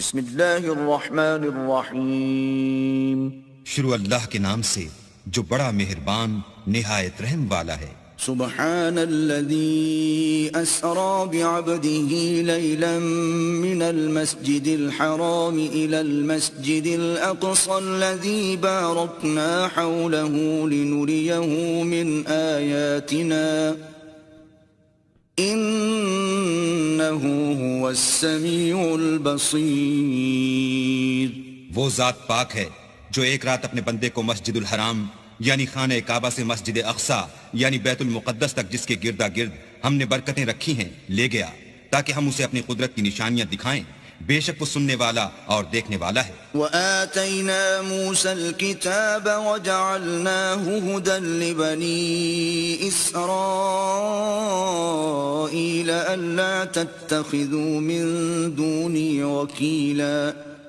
بسم اللہ الرحمن الرحیم، شروع اللہ کے نام سے جو بڑا مہربان نہایت رحم والا ہے۔ سبحان الذي أسرى بعبده ليلا من المسجد الحرام إلى المسجد الأقصى الذي باركنا حوله لنريه من آياتنا إنه هو السميع البصير۔ وہ ذات پاک ہے جو ایک رات اپنے بندے کو مسجد الحرام یعنی خانہ کعبہ سے مسجد اقصی یعنی بیت المقدس تک جس کے گردا گرد ہم نے برکتیں رکھی ہیں لے گیا تاکہ ہم اسے اپنی قدرت کی نشانیاں دکھائیں، بے شک وہ سننے والا اور دیکھنے والا ہے۔ وآتينا موسى الكتاب وجعلناه هدى لبني إسرائيل ألا تتخذوا من دوني وكيلا۔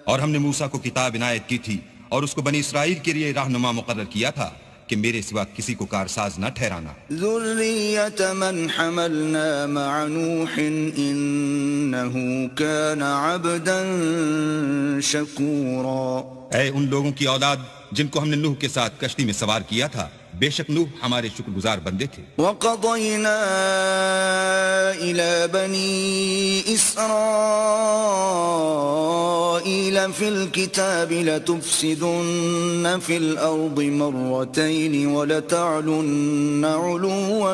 اور ہم نے موسیٰ کو کتاب عنایت کی تھی اور اس کو بنی اسرائیل کے لیے رہنما مقرر کیا تھا کہ میرے سوا کسی کو کارساز نہ ٹھہرانا۔ ذریة من حملنا مع نوح انه كان عبدا شکورا۔ اے ان لوگوں کی اولاد جن کو ہم نے نوح کے ساتھ کشتی میں سوار کیا تھا، بے شک نوح ہمارے شکر گزار بندے تھے۔ وقضينا إلى بني إسرائيل في الكتاب لتفسدن في الأرض مرتين ولتعلن علوا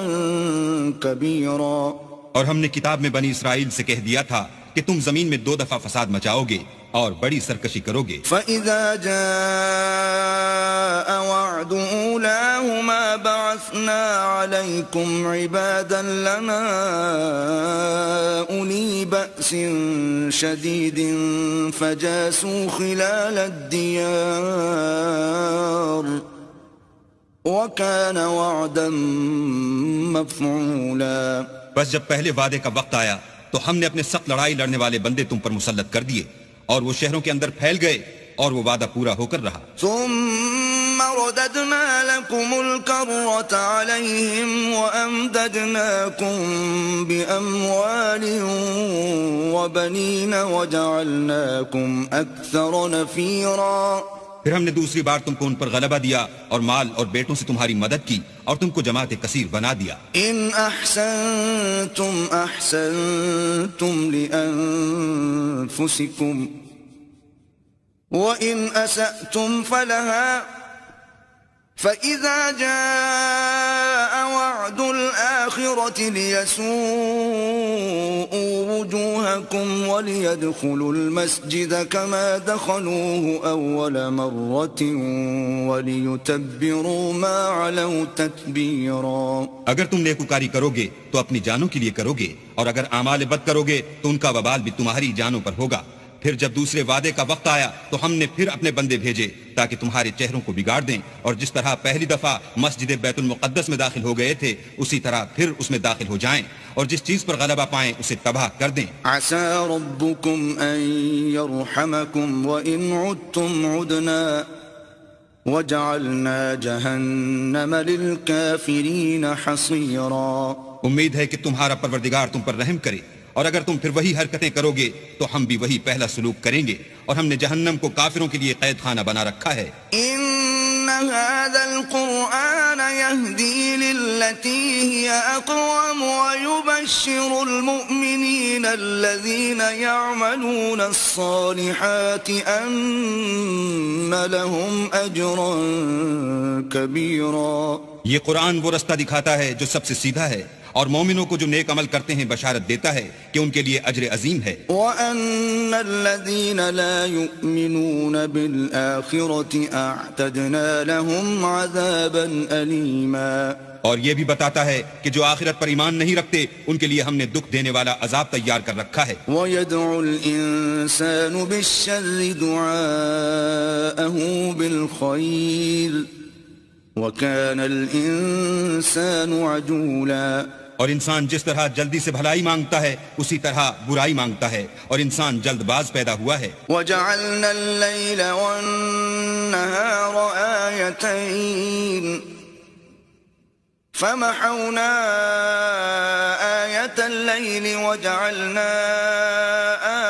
كبيرا۔ اور ہم نے کتاب میں بنی اسرائیل سے کہہ دیا تھا کہ تم زمین میں 2 دفعہ فساد مچاؤ گے اور بڑی سرکشی کرو گے۔ فَإِذَا جَاءَ وَعْدُ أُولَاهُمَا بَعَثْنَا عَلَيْكُمْ عِبَادًا لَنَا أُولِي بَأْسٍ شَدِيدٍ فَجَاسُوا خِلَالَ الدِّيَارِ وَكَانَ وَعْدًا مَفْعُولًا۔ بس جب پہلے وعدے کا وقت آیا تو ہم نے اپنے سخت لڑائی لڑنے والے بندے تم پر مسلط کر دیے اور وہ شہروں کے اندر پھیل گئے اور وہ وعدہ پورا ہو کر رہا۔ ثم رددنا لكم الكرة عليهم وأمددناكم بأموال وبنين وجعلناكم أكثر نفيرا۔ پھر ہم نے دوسری بار تم کو ان پر غلبہ دیا اور مال اور بیٹوں سے تمہاری مدد کی اور تم کو جماعت کثیر بنا دیا۔ ان احسنتم احسنتم لانفسکم وان اسأتم فلها فإذا جاء وعد الآخرة ليسوءوا وجوهكم وليدخلوا المسجد كما دخلوه أول مرة وليتبروا ما علوا تتبيرا۔ اگر تم نیکوکاری کرو گے تو اپنی جانوں کے لیے کرو گے اور اگر اعمال بد کرو گے تو ان کا وبال بھی تمہاری جانوں پر ہوگا۔ پھر جب دوسرے وعدے کا وقت آیا تو ہم نے پھر اپنے بندے بھیجے تاکہ تمہارے چہروں کو بگاڑ دیں، اور جس طرح پہلی دفعہ مسجد بیت المقدس میں داخل ہو گئے تھے اسی طرح پھر اس میں داخل ہو جائیں، اور جس چیز پر غلبہ پائیں اسے تباہ کر دیں۔ عسى ربكم ان يرحمكم وان عدتم عدنا وجعلنا جهنم للكافرين حصيرا۔ امید ہے کہ تمہارا پروردگار تم پر رحم کرے، اور اگر تم پھر وہی حرکتیں کرو گے تو ہم بھی وہی پہلا سلوک کریں گے، اور ہم نے جہنم کو کافروں کے لیے قید خانہ بنا رکھا ہے۔ ان هذا القرآن يهدي للتي هي اقوم ويبشر المؤمنين الذين يعملون الصالحات ان لهم اجرا كبيرا۔ یہ قرآن وہ رستہ دکھاتا ہے جو سب سے سیدھا ہے، اور مومنوں کو جو نیک عمل کرتے ہیں بشارت دیتا ہے کہ ان کے لیے اجر عظیم ہے۔ وَأَنَّ الَّذِينَ لَا يُؤْمِنُونَ بِالْآخِرَةِ أَعْتَدْنَا لَهُمْ عَذَابًا أَلِيمًا۔ اور یہ بھی بتاتا ہے کہ جو آخرت پر ایمان نہیں رکھتے ان کے لیے ہم نے دکھ دینے والا عذاب تیار کر رکھا ہے۔ وَيَدْعُ الْإِنسَانُ بِالشَّرِّ دُعَاءَهُ بِالْخَيْرِ وَكَانَ الْإِنسَانُ عَجُولًا۔ اور انسان جس طرح جلدی سے بھلائی مانگتا ہے اسی طرح برائی مانگتا ہے، اور انسان جلد باز پیدا ہوا ہے۔ وَجَعَلْنَا اللَّيْلَ وَالنَّهَارَ آيَتَيْنِ فَمَحَوْنَا آيَةَ آية الليل وجعلنا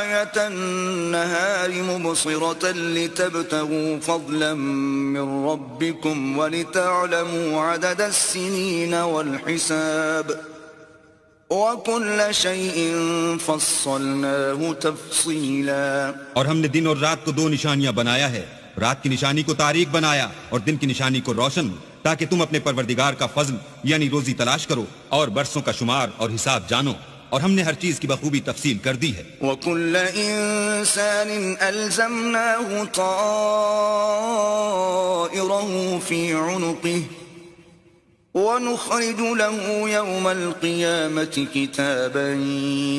آية النهار مبصرة لتبتغوا فضلا من ربكم ولتعلموا عدد السنين والحساب وَكُلَّ شَيْءٍ فَصَّلْنَاهُ تَفْصِيلًا. اور ہم نے دن اور رات کو 2 نشانیاں بنایا ہے، رات کی نشانی کو تاریک بنایا اور دن کی نشانی کو روشن، تاکہ تم اپنے پروردگار کا فضل یعنی روزی تلاش کرو اور برسوں کا شمار اور حساب جانو، اور ہم نے ہر چیز کی بخوبی تفصیل کر دی ہے. وَكُلَّ إِنسَانٍ أَلْزَمْنَاهُ طَائِرَهُ فِي عُنُقِهِ وَنُخْرِجُ لَهُ يَوْمَ الْقِيَامَةِ كِتَابًا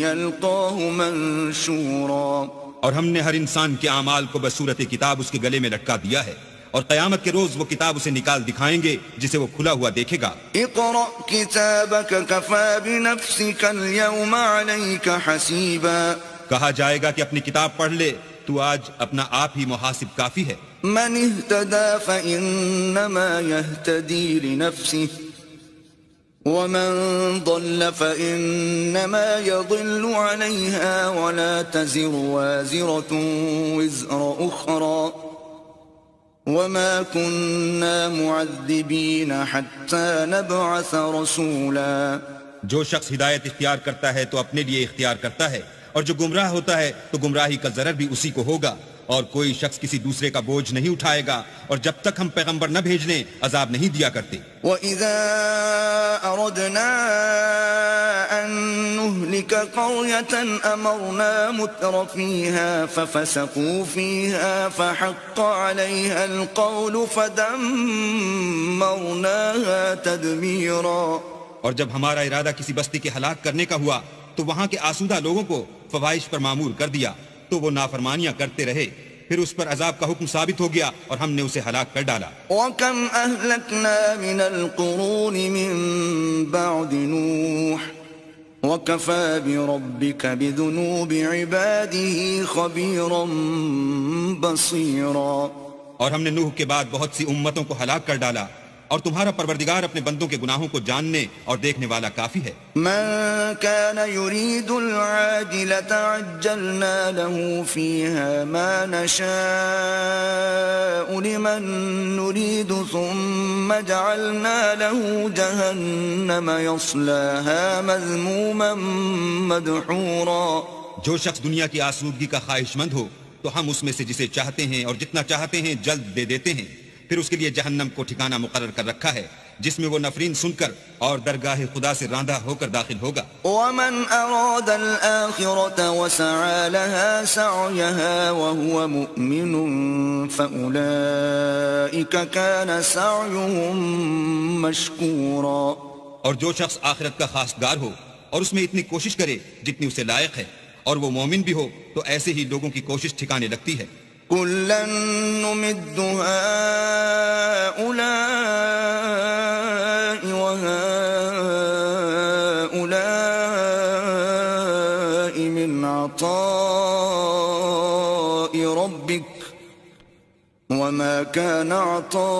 يَلْقَاهُ مَنشُورًا. اور ہم نے ہر انسان کے اعمال کو بصورت کتاب اس کے گلے میں لٹکا دیا ہے، اور قیامت کے روز وہ کتاب اسے نکال دکھائیں گے جسے وہ کھلا ہوا دیکھے گا. اقرأ كتابك كفى بنفسك اليوم عليك حسيبا. کہا جائے گا کہ اپنی کتاب پڑھ لے، تو آج اپنا آپ ہی محاسب کافی ہے. من اهتدى فإنما يهتدي لنفسه ومن ضل فإنما يضل عليها ولا تزر وازرة وزر أخرى وما كنا معذبين حتى نبعث رسولا. جو شخص ہدایت اختیار کرتا ہے تو اپنے لیے اختیار کرتا ہے، اور جو گمراہ ہوتا ہے تو گمراہی کا ضرر بھی اسی کو ہوگا، اور کوئی شخص کسی دوسرے کا بوجھ نہیں اٹھائے گا، اور جب تک ہم پیغمبر نہ بھیج لیں عذاب نہیں دیا کرتے. وَإِذَا أَرَدْنَا أَن نُهْلِكَ قَرْيَةً أَمَرْنَا مُتْرَ فِيهَا فَفَسَقُوا فِيهَا فَحَقَّ عَلَيْهَا الْقَوْلُ فَدَمَّرْنَاهَا تَدْمِيرًا. اور جب ہمارا ارادہ کسی بستی کے ہلاک کرنے کا ہوا تو وہاں کے آسودہ لوگوں کو فواحش پر معمور کر دیا، تو وہ نافرمانیاں کرتے رہے، پھر اس پر عذاب کا حکم ثابت ہو گیا اور ہم نے اسے ہلاک کر ڈالا. وَكَمْ أَهْلَكْنَا مِنَ الْقُرُونِ مِن بَعْدِ نُوحٍ وَكَفَى بِرَبِّكَ بِذُنُوبِ عِبَادِهِ خَبِيرًا بَصِيرًا. اور ہم نے نوح کے بعد بہت سی امتوں کو ہلاک کر ڈالا، اور تمہارا پروردگار اپنے بندوں کے گناہوں کو جاننے اور دیکھنے والا کافی ہے. من كان يريد العاجلة عجلنا له فيها ما نشاء لمن نريد ثم جعلنا له جهنم يصلاها مذموما مدحورا. جو شخص دنیا کی آسودگی کا خواہش مند ہو تو ہم اس میں سے جسے چاہتے ہیں اور جتنا چاہتے ہیں جلد دے دیتے ہیں، پھر اس کے لیے جہنم کو ٹھکانہ مقرر کر رکھا ہے جس میں وہ نفرین سن کر اور درگاہ خدا سے راندہ ہو کر داخل ہوگا. ومن اراد الآخرة وسعى لها سعيها وهو مؤمن فأولئك كان سعيهم مشكورا. اور جو شخص آخرت کا خواستگار ہو اور اس میں اتنی کوشش کرے جتنی اسے لائق ہے، اور وہ مومن بھی ہو، تو ایسے ہی لوگوں کی کوشش ٹھکانے لگتی ہے. كُلًّا نُمِدُّ هَؤُلَاءِ وَهَؤُلَاءِ مِنْ عَطَاءِ رَبِّكَ وَمَا كَانَ عَطَاءُ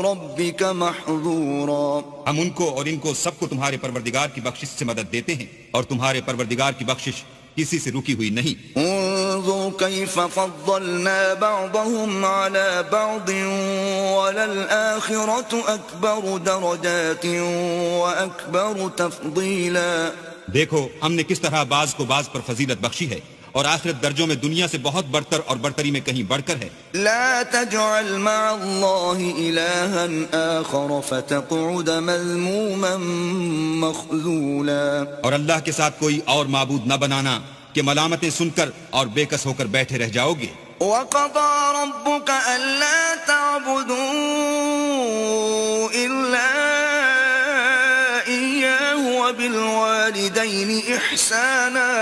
رَبِّكَ مَحْظُورًا. ہم ان کو اور ان کو سب کو تمہارے پروردگار کی بخشش سے مدد دیتے ہیں، اور تمہارے پروردگار کی بخشش کسی سے رکی ہوئی نہیں. انظر كيف فضلنا بعضهم على بعض وللآخرة أكبر درجات وأكبر تفضيلا. دیکھو ہم نے کس طرح بعض کو بعض پر فضیلت بخشی ہے، اور آخرت درجوں میں دنیا سے بہت برتر اور برتری میں کہیں بڑھ کر ہے. لا تجعل مع الله إلها آخر فتقعد مذموما مخذولا. اور اللہ کے ساتھ کوئی اور معبود نہ بنانا کہ ملامتیں سن کر اور بے کس ہو کر بیٹھے رہ جاؤ گے. وَقَضَى رَبُّكَ أَلَّا تَعْبُدُوا إِلَّا إِيَّاهُ وَبِالْوَالِدَيْنِ إِحْسَانًا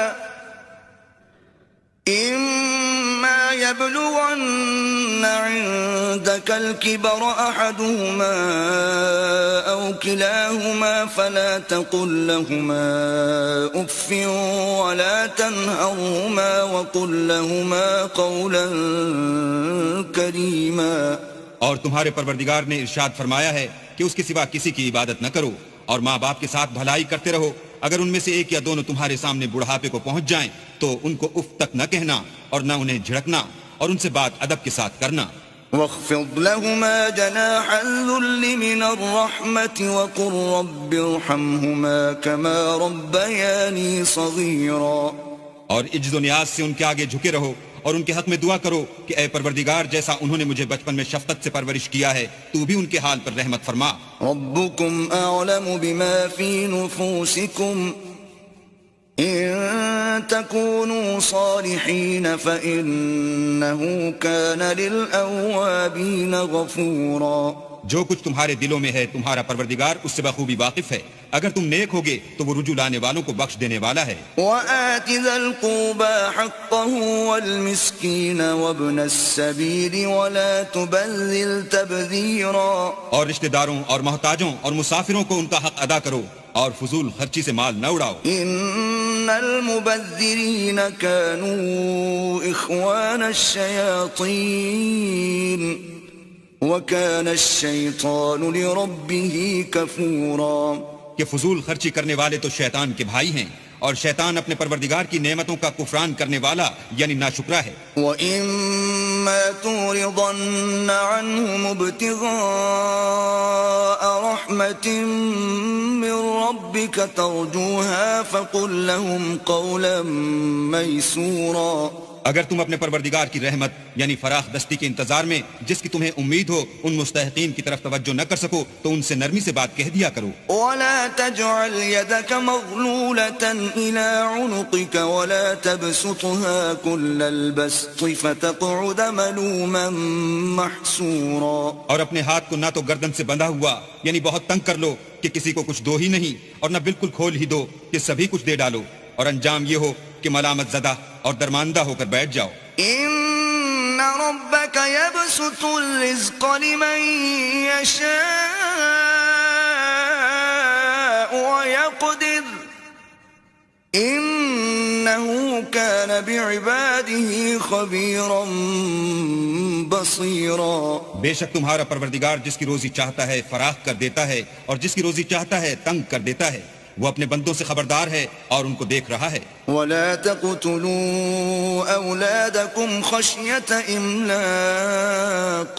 إِمَّا يَبْلُغَنَّ عِندَكَ الْكِبَرَ أَحَدُهُمَا أَوْ كِلَاهُمَا فَلَا تَقُل لَّهُمَا أُفٍّ وَلَا تَنْهَرْهُمَا وَقُل لَّهُمَا قَوْلًا كَرِيمًا. اور تمہارے پروردگار نے ارشاد فرمایا ہے کہ اس کے سوا کسی کی عبادت نہ کرو، اور ماں باپ کے ساتھ بھلائی کرتے رہو. اگر ان میں سے ایک یا دونوں تمہارے سامنے بڑھاپے کو پہنچ جائیں تو ان کو اف تک نہ کہنا اور نہ انہیں جھڑکنا, اور ان سے بات ادب کے ساتھ کرنا. واخفض لهما جناح الذل من الرحمة وقل رب ارحمهما كما ربياني صغيرا. اور عجز و نیاز سے ان کے آگے جھکے رہو اور ان کے حق میں دعا کرو کہ اے پروردگار, جیسا انہوں نے مجھے بچپن میں شفقت سے پرورش کیا ہے تو بھی ان کے حال پر رحمت فرما. ربكم أعلم بما في نفوسكم إن تكونوا صالحين فإنه كان للأوابين غفورا. جو کچھ تمہارے دلوں میں ہے تمہارا پروردگار اس سے بخوبی واقف ہے. اگر تم نیک ہوگے تو وہ رجوع لانے والوں کو بخش دینے والا ہے. وآت ذا القربى حقه والمسكين وابن السبيل ولا تبذل تبذيرا. اور رشتہ داروں اور محتاجوں اور مسافروں کو ان کا حق ادا کرو اور فضول خرچی سے مال نہ اڑاؤ. ان المبذرین كانوا اخوان الشیاطین وكان الشیطان لربه کفورا. کہ فضول خرچی کرنے والے تو شیطان کے بھائی ہیں اور شیطان اپنے پروردگار کی نعمتوں کا کفران کرنے والا یعنی ناشکرا ہے. وَإِمَّا تُعْرِضَنَّ عَنْهُمُ ابْتِغَاءَ رَحْمَةٍ مِّن رَّبِّكَ تَرْجُوهَا فَقُل لَّهُمْ قَوْلًا مَّيْسُورًا. اگر تم اپنے پروردگار کی رحمت یعنی فراخ دستی کے انتظار میں جس کی تمہیں امید ہو ان مستحقین کی طرف توجہ نہ کر سکو تو ان سے نرمی سے بات کہہ دیا کرو. وَلَا تَجْعَلْ يَدَكَ مَغْلُولَةً إِلَىٰ عُنُقِكَ وَلَا تَبْسُطْهَا كُلَّ الْبَسْطِ فَتَقْعُدَ مَلُومًا مَّحْسُورًا. اور اپنے ہاتھ کو نہ تو گردن سے بندھا ہوا یعنی بہت تنگ کر لو کہ کسی کو کچھ دو ہی نہیں, اور نہ بالکل کھول ہی دو کہ سبھی کچھ دے ڈالو, اور انجام یہ ہو کہ ملامت زدہ اور درماندہ ہو کر بیٹھ جاؤ. ان ربك يبسط الرزق لمن يشاء ويقدر انه كان بعباده خبيرا بصيرا. بے شک تمہارا پروردگار جس کی روزی چاہتا ہے فراخ کر دیتا ہے اور جس کی روزی چاہتا ہے تنگ کر دیتا ہے. وہ اپنے بندوں سے خبردار ہے اور ان کو دیکھ رہا ہے. وَلَا تَقْتُلُوا أَوْلَادَكُمْ خَشْيَةَ إِمْلَاقٍ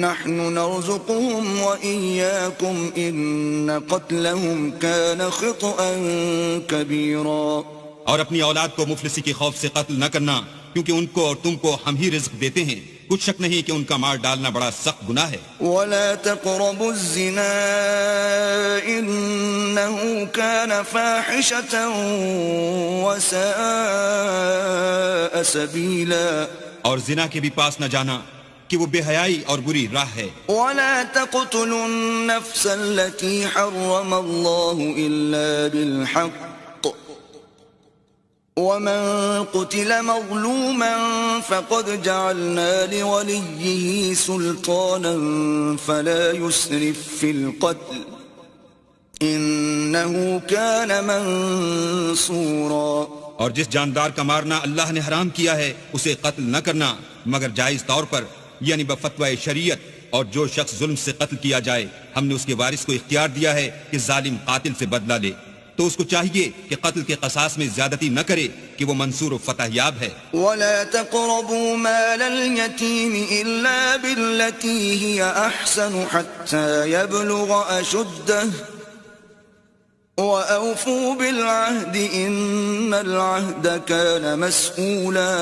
نَحْنُ نَرْزُقُهُمْ وَإِيَّاكُمْ إِنَّ قَتْلَهُمْ كَانَ خِطْئًا كَبِيرًا. اور اپنی اولاد کو مفلسی کے خوف سے قتل نہ کرنا کیونکہ ان کو اور تم کو ہم ہی رزق دیتے ہیں. کچھ شک نہیں کہ ان کا مار ڈالنا بڑا سخت گناہ ہے. وَلَا تَقْرَبُوا الزِّنَا إِنَّهُ كَانَ فَاحِشَةً وَسَاءَ سَبِيلًا. اور زنا کے بھی پاس نہ جانا کہ وہ بے حیائی اور بری راہ ہے. وَلَا تَقْتُلُوا النَّفْسَ الَّتِي حَرَّمَ اللَّهُ إِلَّا بِالْحَقِّ وَمَن قُتِلَ مَظْلُومًا فَقَدْ جَعَلْنَا لِوَلِيِّهِ سُلْطَانًا فَلَا يُسْرِفْ فِي الْقَتْلِ إِنَّهُ كَانَ مَنصُورًا. اور جس جاندار کا مارنا اللہ نے حرام کیا ہے اسے قتل نہ کرنا مگر جائز طور پر یعنی بفتوی شریعت. اور جو شخص ظلم سے قتل کیا جائے ہم نے اس کے وارث کو اختیار دیا ہے کہ ظالم قاتل سے بدلہ لے تو اس کو چاہیے کہ قتل کے قصاص میں زیادتی نہ کرے کہ وہ منصور و فتح یاب ہے. وَلَا تَقْرَبُوا مَالَ الْيَتِيمِ إِلَّا بِالَّتِي هِيَ أَحْسَنُ حَتَّى يَبْلُغَ أَشُدَّهُ وَأَوْفُوا بِالْعَهْدِ إِنَّ الْعَهْدَ كَانَ مَسْئُولًا.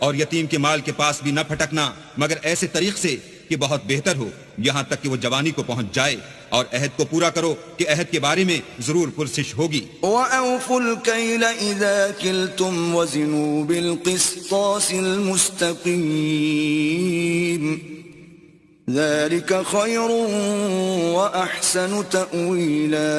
اور یتیم کے مال کے پاس بھی نہ پھٹکنا مگر ایسے طریق سے کہ بہت بہتر ہو یہاں تک کہ وہ جوانی کو پہنچ جائے, اور عہد کو پورا کرو کہ عہد کے بارے میں ضرور پرسش ہوگی. وَأَوْفُوا الْكَيْلَ إِذَا كِلْتُمْ وَزِنُوا بِالْقِسْطَاسِ الْمُسْتَقِيمِ ذَلِكَ خَيْرٌ وَأَحْسَنُ تَأْوِيلًا.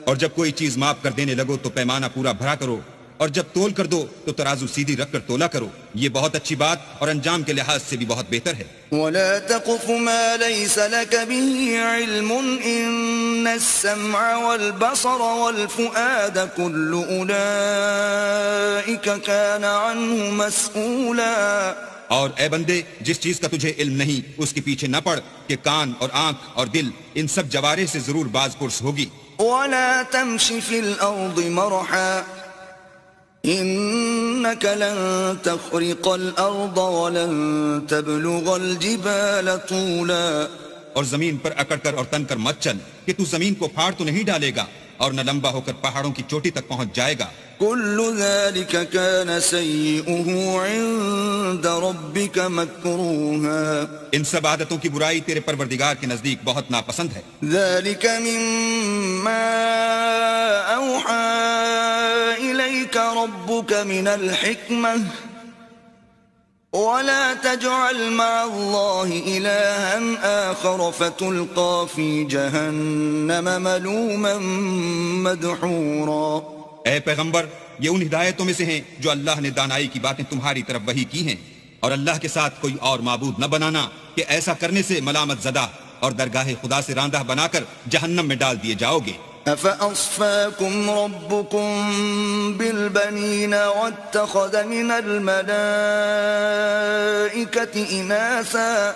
اور جب کوئی چیز معاف کر دینے لگو تو پیمانہ پورا بھرا کرو, اور جب تول کر دو تو ترازو سیدھی رکھ کر تولا کرو. یہ بہت اچھی بات اور انجام کے لحاظ سے بھی بہت بہتر ہے. وَلَا تَقْفُ مَا لَيْسَ لَكَ بِهِ عِلْمٌ إِنَّ السَّمْعَ وَالْبَصَرَ وَالْفُؤَادَ كُلُّ أُولَئِكَ كَانَ عَنْهُ مَسْئُولًا. اور اے بندے جس چیز کا تجھے علم نہیں اس کے پیچھے نہ پڑ کہ کان اور آنکھ اور دل ان سب جوارح سے ضرور باز پرس ہوگی. ولا تمش في الأرض مرحا إنك لن تخرق الأرض ولن تبلغ الجبال طولا. اور زمین پر اکڑ کر اور تن کر مت چل کہ تو زمین کو پھاڑ تو نہیں ڈالے گا اور نہ لمبا ہو کر پہاڑوں کی چوٹی تک پہنچ جائے گا. كل ذلك كان سيئه عند ربك مكروها. ان سب عادتوں کی برائی تیرے پروردگار کے نزدیک بہت ناپسند ہے. ذلك مما أوحى إليك ربك من الحكمة ولا تجعل مع الله إلها آخر فتلقى في جهنم ملوما مدحورا. اے پیغمبر یہ ان ہدایتوں میں سے ہیں جو اللہ نے دانائی کی باتیں تمہاری طرف وحی کی ہیں، اور اللہ کے ساتھ کوئی اور معبود نہ بنانا کہ ایسا کرنے سے ملامت زدہ اور درگاہ خدا سے راندہ بنا کر جہنم میں ڈال دیے جاؤ گے. أفأصفاكم ربكم بالبنين واتخذ من الملائكة إناثا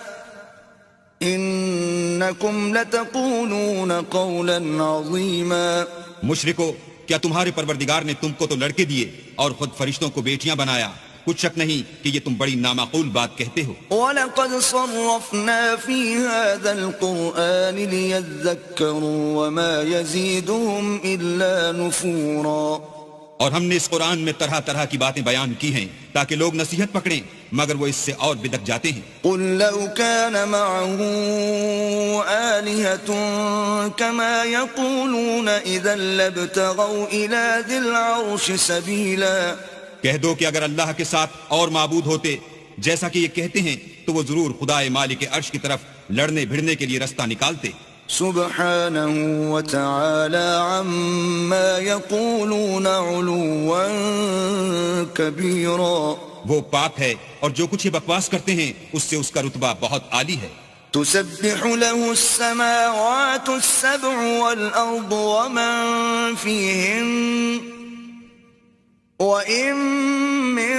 إنكم لتقولون قولا عظيما. مشرکو، کیا تمہارے پروردگار نے تم کو تو لڑکے دیے اور خود فرشتوں کو بیٹیاں بنایا؟ کچھ شک نہیں کہ یہ تم بڑی نامعقول بات کہتے ہو. وَلَقَدْ صَرَّفْنَا فِي هَذَا الْقُرْآنِ لِيَذَّكَّرُوا وَمَا يَزِيدُهُمْ إِلَّا نُفُورًا. اور ہم نے اس قرآن میں طرح طرح کی باتیں بیان کی ہیں تاکہ لوگ نصیحت پکڑیں، مگر وہ اس سے اور بدک جاتے ہیں. قُلْ لَوْ كَانَ مَعَهُ آلِهَةٌ كَمَا يَقُولُونَ إِذًا لَابْتَغَوْا إِلَى ذِي الْعَرْشِ سَبِيلًا. کہہ دو کہ اگر اللہ کے ساتھ اور معبود ہوتے جیسا کہ یہ کہتے ہیں تو وہ ضرور خدائے مالک عرش کی طرف لڑنے بھڑنے کے لیے رستہ نکالتے. سبحانه وتعالى عما يقولون علوا كبيرا. وہ پاک ہے اور جو کچھ یہ بکواس کرتے ہیں اس سے اس کا رتبہ بہت عالی ہے. تسبح له السماوات السبع والأرض ومن فيهن وإن من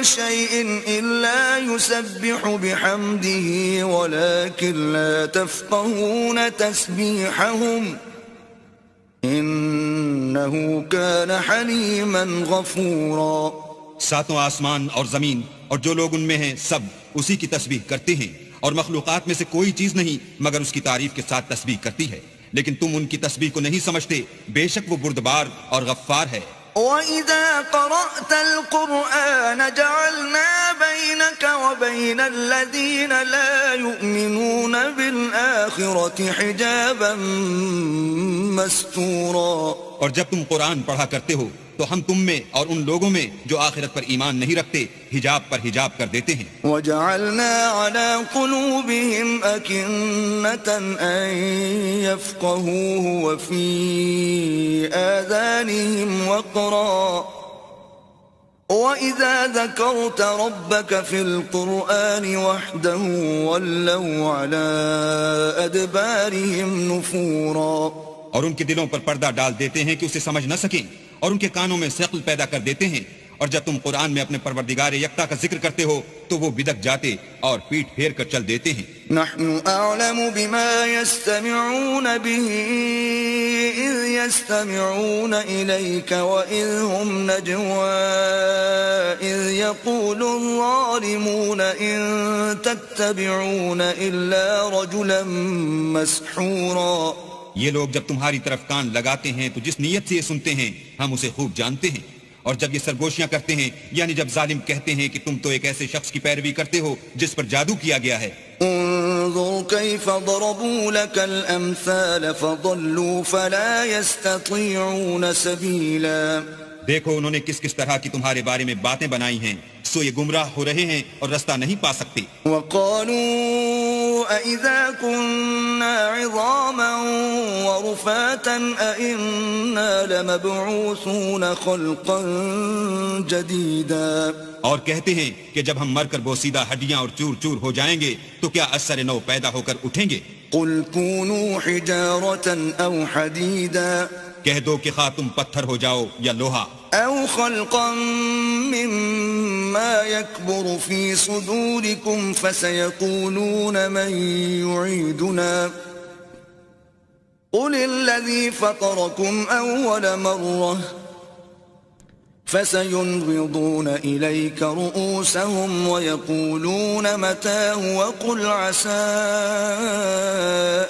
شيء إلا يسبح بحمده ولكن لا تفقهون تسبيحهم إنه كان حليما غفورا. ساتوں آسمان اور زمین اور جو لوگ ان میں ہیں سب اسی کی تسبیح کرتے ہیں، اور مخلوقات میں سے کوئی چیز نہیں مگر اس کی تعریف کے ساتھ تسبیح کرتی ہے، لیکن تم ان کی تسبیح کو نہیں سمجھتے. بے شک وہ بردبار اور غفار ہے. وَإِذَا قَرَأْتَ الْقُرْآنَ جَعَلْنَا بَيْنَكَ وَبَيْنَ الَّذِينَ لَا يُؤْمِنُونَ بِالْآخِرَةِ حِجَابًا مَسْتُورًا. اور جب تم قرآن پڑھا کرتے ہو تو ہم تم میں اور ان لوگوں میں جو آخرت پر ایمان نہیں رکھتے حجاب پر حجاب کر دیتے ہیں. وَجَعَلْنَا عَلَى قُلُوبِهِمْ أَكِنَّةً أَن يَفْقَهُوهُ وَفِي آذَانِهِمْ وَقْرًا وَإِذَا ذَكَرْتَ رَبَّكَ فِي الْقُرْآنِ وَحْدَهُ وَلَّوْا عَلَى أَدْبَارِهِمْ نُفُورًا. اور ان کے دلوں پر پردہ ڈال دیتے ہیں کہ اسے سمجھ نہ سکیں، اور ان کے کانوں میں ثقل پیدا کر دیتے ہیں، اور جب تم قرآن میں اپنے پروردگار یکتا کا ذکر کرتے ہو تو وہ بدک جاتے اور پیٹ پھیر کر چل دیتے ہیں. نحن أعلم بما يستمعون به إذ يستمعون إليك وإذ هم نجوى إذ يقول الظالمون إن تتبعون إلا رجلا مسحورا. یہ لوگ جب تمہاری طرف کان لگاتے ہیں تو جس نیت سے یہ سنتے ہیں ہم اسے خوب جانتے ہیں، اور جب یہ سرگوشیاں کرتے ہیں یعنی جب ظالم کہتے ہیں کہ تم تو ایک ایسے شخص کی پیروی کرتے ہو جس پر جادو کیا گیا ہے. انظر كيف ضربوا لك الأمثال فضلوا فلا يستطيعون سبيلا. دیکھو انہوں نے کس کس طرح کی تمہارے بارے میں باتیں بنائی ہیں، سو یہ گمراہ ہو رہے ہیں اور رستہ نہیں پا سکتے. وقالوا أإذا كنا عظاما ورفاتا أإنا لمبعوثون خلقا جديدا. اور کہتے ہیں کہ جب ہم مر کر بوسیدہ ہڈیاں اور چور چور ہو جائیں گے تو کیا اثر نو پیدا ہو کر اٹھیں گے. قل كونوا حجارة أو حديدا. کہہ دو کہ خواہ تم پتھر ہو جاؤ یا لوہا. أو خلقا مما يكبر في صدوركم فسيقولون من يعيدنا قل الذي فطركم أول مرة فسينغضون إليك رؤوسهم ويقولون متى وقل عسى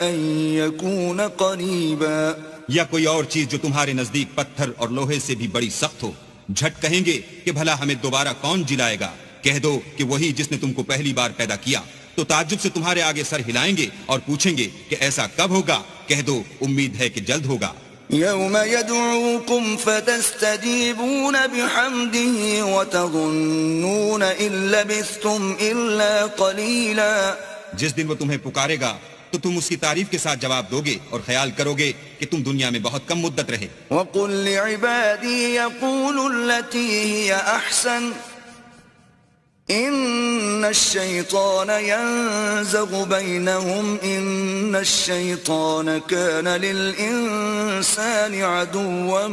أن يكون قريبا. یا کوئی اور چیز جو تمہارے نزدیک پتھر اور لوہے سے بھی بڑی سخت ہو. جھٹ کہیں گے کہ بھلا ہمیں دوبارہ کون جلائے گا. کہہ دو کہ وہی جس نے تم کو پہلی بار پیدا کیا. تو تعجب سے تمہارے آگے سر ہلائیں گے اور پوچھیں گے کہ ایسا کب ہوگا. کہہ دو امید ہے کہ جلد ہوگا. يوم يدعوكم فتستجيبون بحمده وتظنون إن لبثتم إلا قليلا. جس دن وہ تمہیں پکارے گا تو تم اس کی تعریف کے ساتھ جواب دو گے اور خیال کرو گے کہ تم دنیا میں بہت کم مدت رہے. وقل لعبادي يقولوا التي هي أحسن إن الشيطان ينزغ بينهم إن الشيطان كان للإنسان عدوا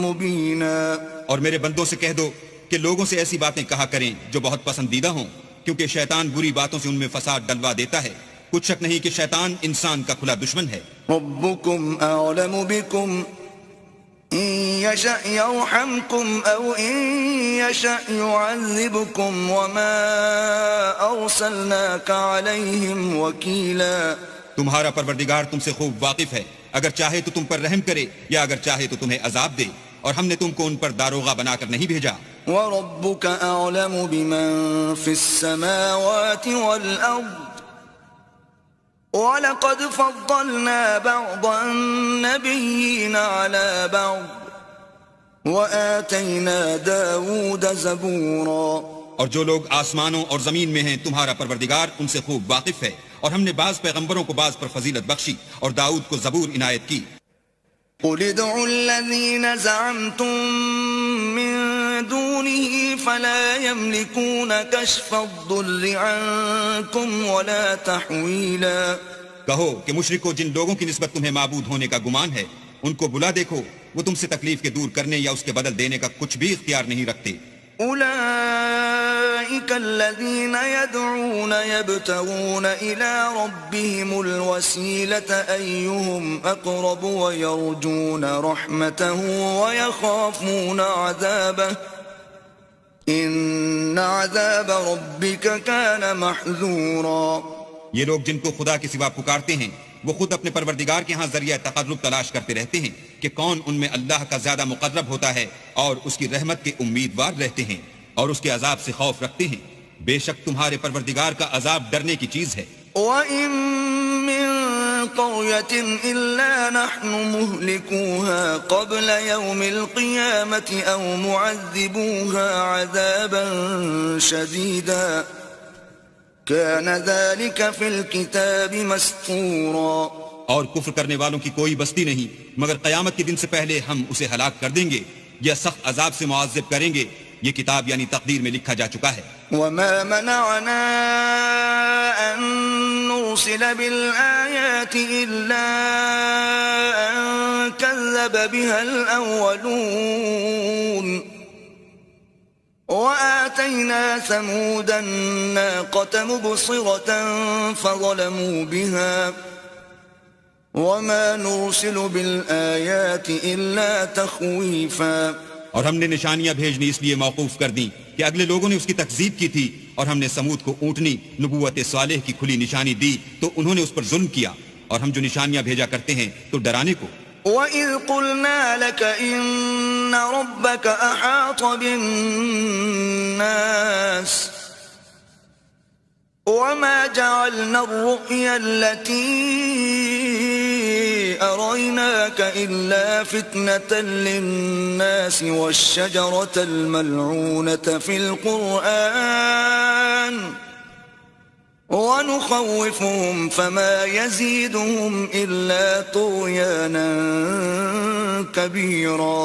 مبينا. اور میرے بندوں سے کہہ دو کہ لوگوں سے ایسی باتیں کہا کریں جو بہت پسندیدہ ہوں، کیونکہ شیطان بری باتوں سے ان میں فساد ڈلوا دیتا ہے. کچھ شک نہیں کہ شیطان انسان کا کھلا دشمن ہے. ربكم أعلم بكم إن يشأ يرحمكم أو إن يشأ يعذبكم وما أرسلناك عليهم وكيلا. تمہارا پروردگار تم سے خوب واقف ہے. اگر چاہے تو تم پر رحم کرے یا اگر چاہے تو تمہیں عذاب دے، اور ہم نے تم کو ان پر داروغہ بنا کر نہیں بھیجا. وَرَبُّكَ أَعْلَمُ بِمَن فِي السَّمَاوَاتِ وَالْأَرْضِ وَلَقَدْ فَضَّلْنَا بَعْضَ النَّبِيِّينَ عَلَى بَعْضٍ وَآتَيْنَا دَاوُودَ زَبُورًا. اور جو لوگ آسمانوں اور زمین میں ہیں تمہارا پروردگار ان سے خوب واقف ہے، اور ہم نے بعض پیغمبروں کو بعض پر فضیلت بخشی اور داؤد کو زبور عنایت کی. قل ادعوا الذين زعمتم من دونه فلا يملكون كشف الضر عنكم ولا تحويلا. کہو کہ مشرکو جن لوگوں کی نسبت تمہیں معبود ہونے کا گمان ہے ان کو بلا دیکھو، وہ تم سے تکلیف کے دور کرنے یا اس کے بدل دینے کا کچھ بھی اختیار نہیں رکھتے. أولئك الذين يدعون يبتغون إلى ربهم الوسيلة أيهم أقرب ويرجون رحمته ويخافون عذابه إن عذاب ربك كان محذورا. یہ لوگ جن کو خدا کے سوا پکارتے ہیں وہ خود اپنے پروردگار کے ہاں ذریعہ تقرب تلاش کرتے رہتے ہیں کہ کون ان میں اللہ کا زیادہ مقرب ہوتا ہے اور اس کی رحمت کے امیدوار رہتے ہیں اور اس کے عذاب سے خوف رکھتے ہیں. بے شک تمہارے پروردگار کا عذاب ڈرنے کی چیز ہے. وَإِن مِّن قَرْيَةٍ إِلَّا نَحْنُ مُهْلِكُوهَا قَبْلَ يَوْمِ الْقِيَامَةِ أَوْ مُعَذِّبُوهَا عَذَابًا شَدِيدًا كَانَ ذَلِكَ فِي الْكِتَابِ مَسْطُورًا. اور کفر کرنے والوں کی کوئی بستی نہیں مگر قیامت کے دن سے پہلے ہم اسے ہلاک کر دیں گے یا سخت عذاب سے معذب کریں گے. یہ کتاب یعنی تقدیر میں لکھا جا چکا ہے. وَمَا مَنَعَنَا أَن نُرْسِلَ بِالْآيَاتِ إِلَّا أَن كَذَّبَ بِهَا الْأَوَّلُونَ وَآتَيْنَا ثَمُودَ النَّاقَةَ مُبْصِرَةً فَظَلَمُوا بِهَا وَمَا نُرْسِلُ بِالْآيَاتِ إِلَّا تَخْوِيفًا. اور ہم نے نشانیاں بھیجنی اس لیے موقوف کر دیں کہ اگلے لوگوں نے اس کی تکذیب کی تھی، اور ہم نے سمود کو اونٹنی نبوت صالح کی کھلی نشانی دی تو انہوں نے اس پر ظلم کیا، اور ہم جو نشانیاں بھیجا کرتے ہیں تو ڈرانے کو. وَإِذْ قُلْنَا لَكَ إِنَّ رَبَّكَ أَحَاطَ بِالنَّاسِ وَمَا جَعَلْنَا الرُّؤْيَا الَّتِي أَرَيْنَاكَ إِلَّا فِتْنَةً لِلنَّاسِ وَالشَّجَرَةَ الْمَلْعُونَةَ فِي الْقُرْآنِ وَنُخَوِّفُهُمْ فَمَا يَزِيدُهُمْ إِلَّا طُغْيَانًا كَبِيرًا.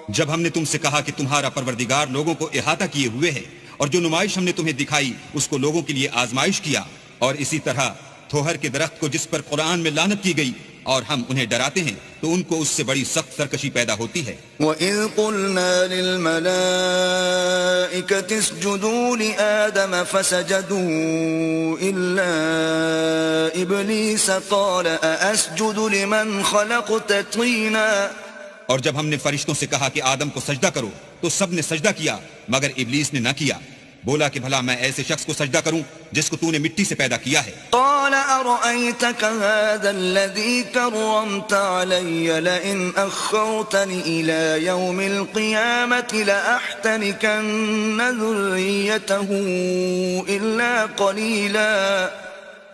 جب ہم نے تم سے کہا کہ تمہارا پروردگار لوگوں کو احاطہ کیے ہوئے ہے اور جو نمائش ہم نے تمہیں دکھائی اس کو لوگوں کے لیے آزمائش کیا، اور اسی طرح تھوہر کے درخت کو جس پر قرآن میں لعنت کی گئی اور ہم انہیں ڈراتے ہیں تو ان کو اس سے بڑی سخت سرکشی پیدا ہوتی ہے. وَإِذْ قُلْنَا لِلْمَلَائِكَةِ اسْجُدُوا لِآدَمَ فَسَجَدُوا إِلَّا إِبْلِيسَ قَالَ أَأَسْجُدُ لِمَنْ خَلَقْتَ طِينًا. اور جب ہم نے فرشتوں سے کہا کہ آدم کو سجدہ کرو تو سب نے سجدہ کیا مگر ابلیس نے نہ کیا. بولا کہ بھلا میں ایسے شخص کو سجدہ کروں جس کو تو نے مٹی سے پیدا کیا ہے. قال أرأيتك هذا الذي كرمت علي لئن أخرتني إلى يوم القيامة لأحتنكن ذريته إلا قليلا.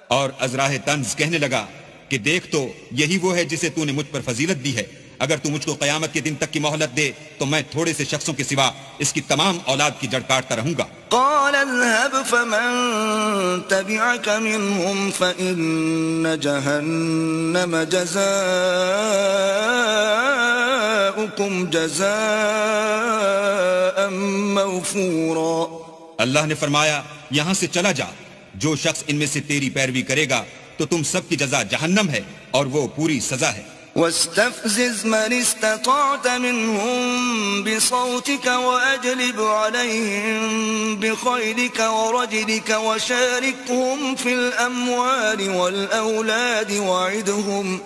اور ازراہ طنز کہنے لگا کہ دیکھ تو یہی وہ ہے جسے تو نے مجھ پر فضیلت دی ہے. اگر تو مجھ کو قیامت کے دن تک کی مہلت دے تو میں تھوڑے سے شخصوں کے سوا اس کی تمام اولاد کی جڑ کاٹتا رہوں گا. قال اذهب فمن تبعك منهم فإن جهنم جزاؤكم جزاء موفورا. اللہ نے فرمایا یہاں سے چلا جا، جو شخص ان میں سے تیری پیروی کرے گا تو تم سب کی جزا جہنم ہے اور وہ پوری سزا ہے. واستفزز من استطعت منهم بصوتك وأجلب عليهم بخيلك ورجلك وشاركهم في الأموال والأولاد وعدهم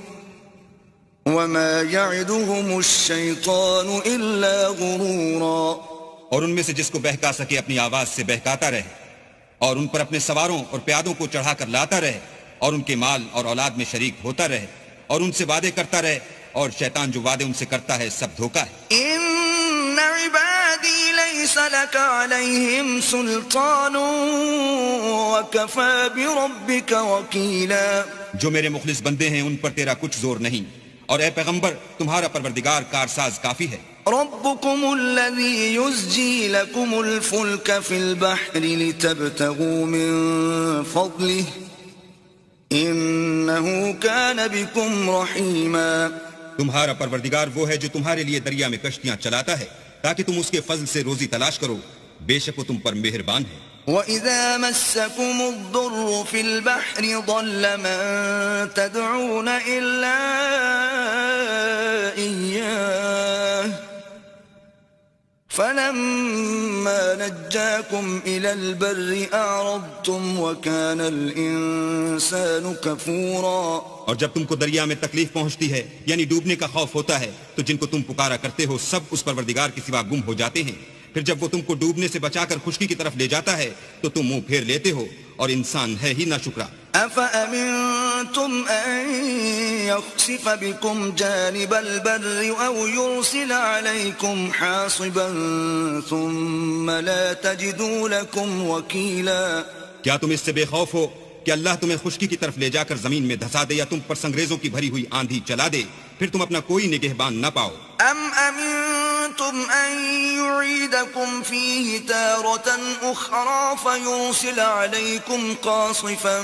وما يعدهم الشيطان إلا غرورا. اور ان میں سے جس کو بہکا سکے اپنی آواز سے بہکاتا رہے اور ان پر اپنے سواروں اور پیادوں کو چڑھا کر لاتا رہے اور ان کے مال اور اولاد میں شریک ہوتا رہے اور ان سے وعدے کرتا رہے، اور شیطان جو وعدے ان سے کرتا ہے سب دھوکہ ہے. ان عبادی لیس لک علیہم سلطان وکفى بربک وکیلا. جو میرے مخلص بندے ہیں ان پر تیرا کچھ زور نہیں، اور اے پیغمبر تمہارا پروردگار کارساز کافی ہے. ربکم الذی یزجی لکم الفلک فی البحر لتبتغوا من فضلہ انہو کان بکم رحیما. تمہارا پروردگار وہ ہے جو تمہارے لیے دریا میں کشتیاں چلاتا ہے تاکہ تم اس کے فضل سے روزی تلاش کرو، بے شک وہ تم پر مہربان ہے. وَإِذَا مَسَّكُمُ الضُّرُّ فِي الْبَحْرِ ضَلَّ مَن تَدْعُونَ إِلَّا إِيَّاهُ فَلَمَّا نَجَّاكُمْ إِلَى الْبَرِّ أَعْرَضْتُمْ وَكَانَ الْإِنسَانُ كَفُورًا. اور جب تم کو دریا میں تکلیف پہنچتی ہے یعنی ڈوبنے کا خوف ہوتا ہے تو جن کو تم پکارا کرتے ہو سب اس پروردگار کے سوا گم ہو جاتے ہیں. پھر جب وہ تم کو ڈوبنے سے بچا کر خشکی کی طرف لے جاتا ہے تو تم منہ پھیر لیتے ہو، اور انسان ہے ہی ناشکرا. أَفَأَمِنْتُمْ أَنْ يَخْسِفَ بِكُمْ جَانِبَ الْبَرِّ أَوْ يُرْسِلَ عَلَيْكُمْ حَاصِبًا ثُمَّ لَا تَجِدُوا لَكُمْ وَكِيلًا. کیا تم اس سے بے خوف ہو کہ اللہ تمہیں خشکی کی طرف لے جا کر زمین میں دھسا دے یا تم پر سنگریزوں کی بھری ہوئی آندھی چلا دے، پھر تم اپنا کوئی نگہبان نہ پاؤ؟ أَمْ أَمِنْتُمْ أَنْ يُعِيدَكُمْ فِيهِ تَارَةً أُخْرَى فَيُرْسِلَ عَلَيْكُمْ قَاصِفًا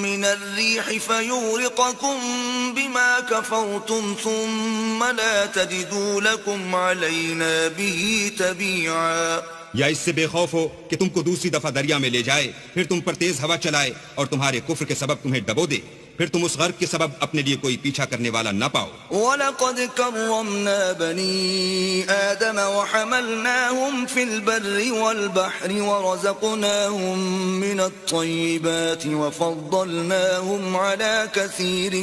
مِنَ الرِّيحِ فَيُغْرِقَكُمْ بِمَا كَفَرْتُمْ ثُمَّ لَا تَجِدُوا لَكُمْ عَلَيْنَا بِهِ تَبِيعًا. یا اس سے بے خوف ہو کہ تم کو دوسری دفعہ دریا میں لے جائے، پھر تم پر تیز ہوا چلائے اور تمہارے کفر کے سبب تمہیں ڈبو دے، پھر تم اس غرق کے سبب اپنے لیے کوئی پیچھا کرنے والا نہ پاؤ. وَلَقَدْ كَرَّمْنَا بَنِي آدَمَ وَحَمَلْنَاهُمْ فِي الْبَرِّ وَالْبَحْرِ وَرَزَقْنَاهُمْ مِنَ الطَّيِّبَاتِ وَفَضَّلْنَاهُمْ عَلَى كَثِيرٍ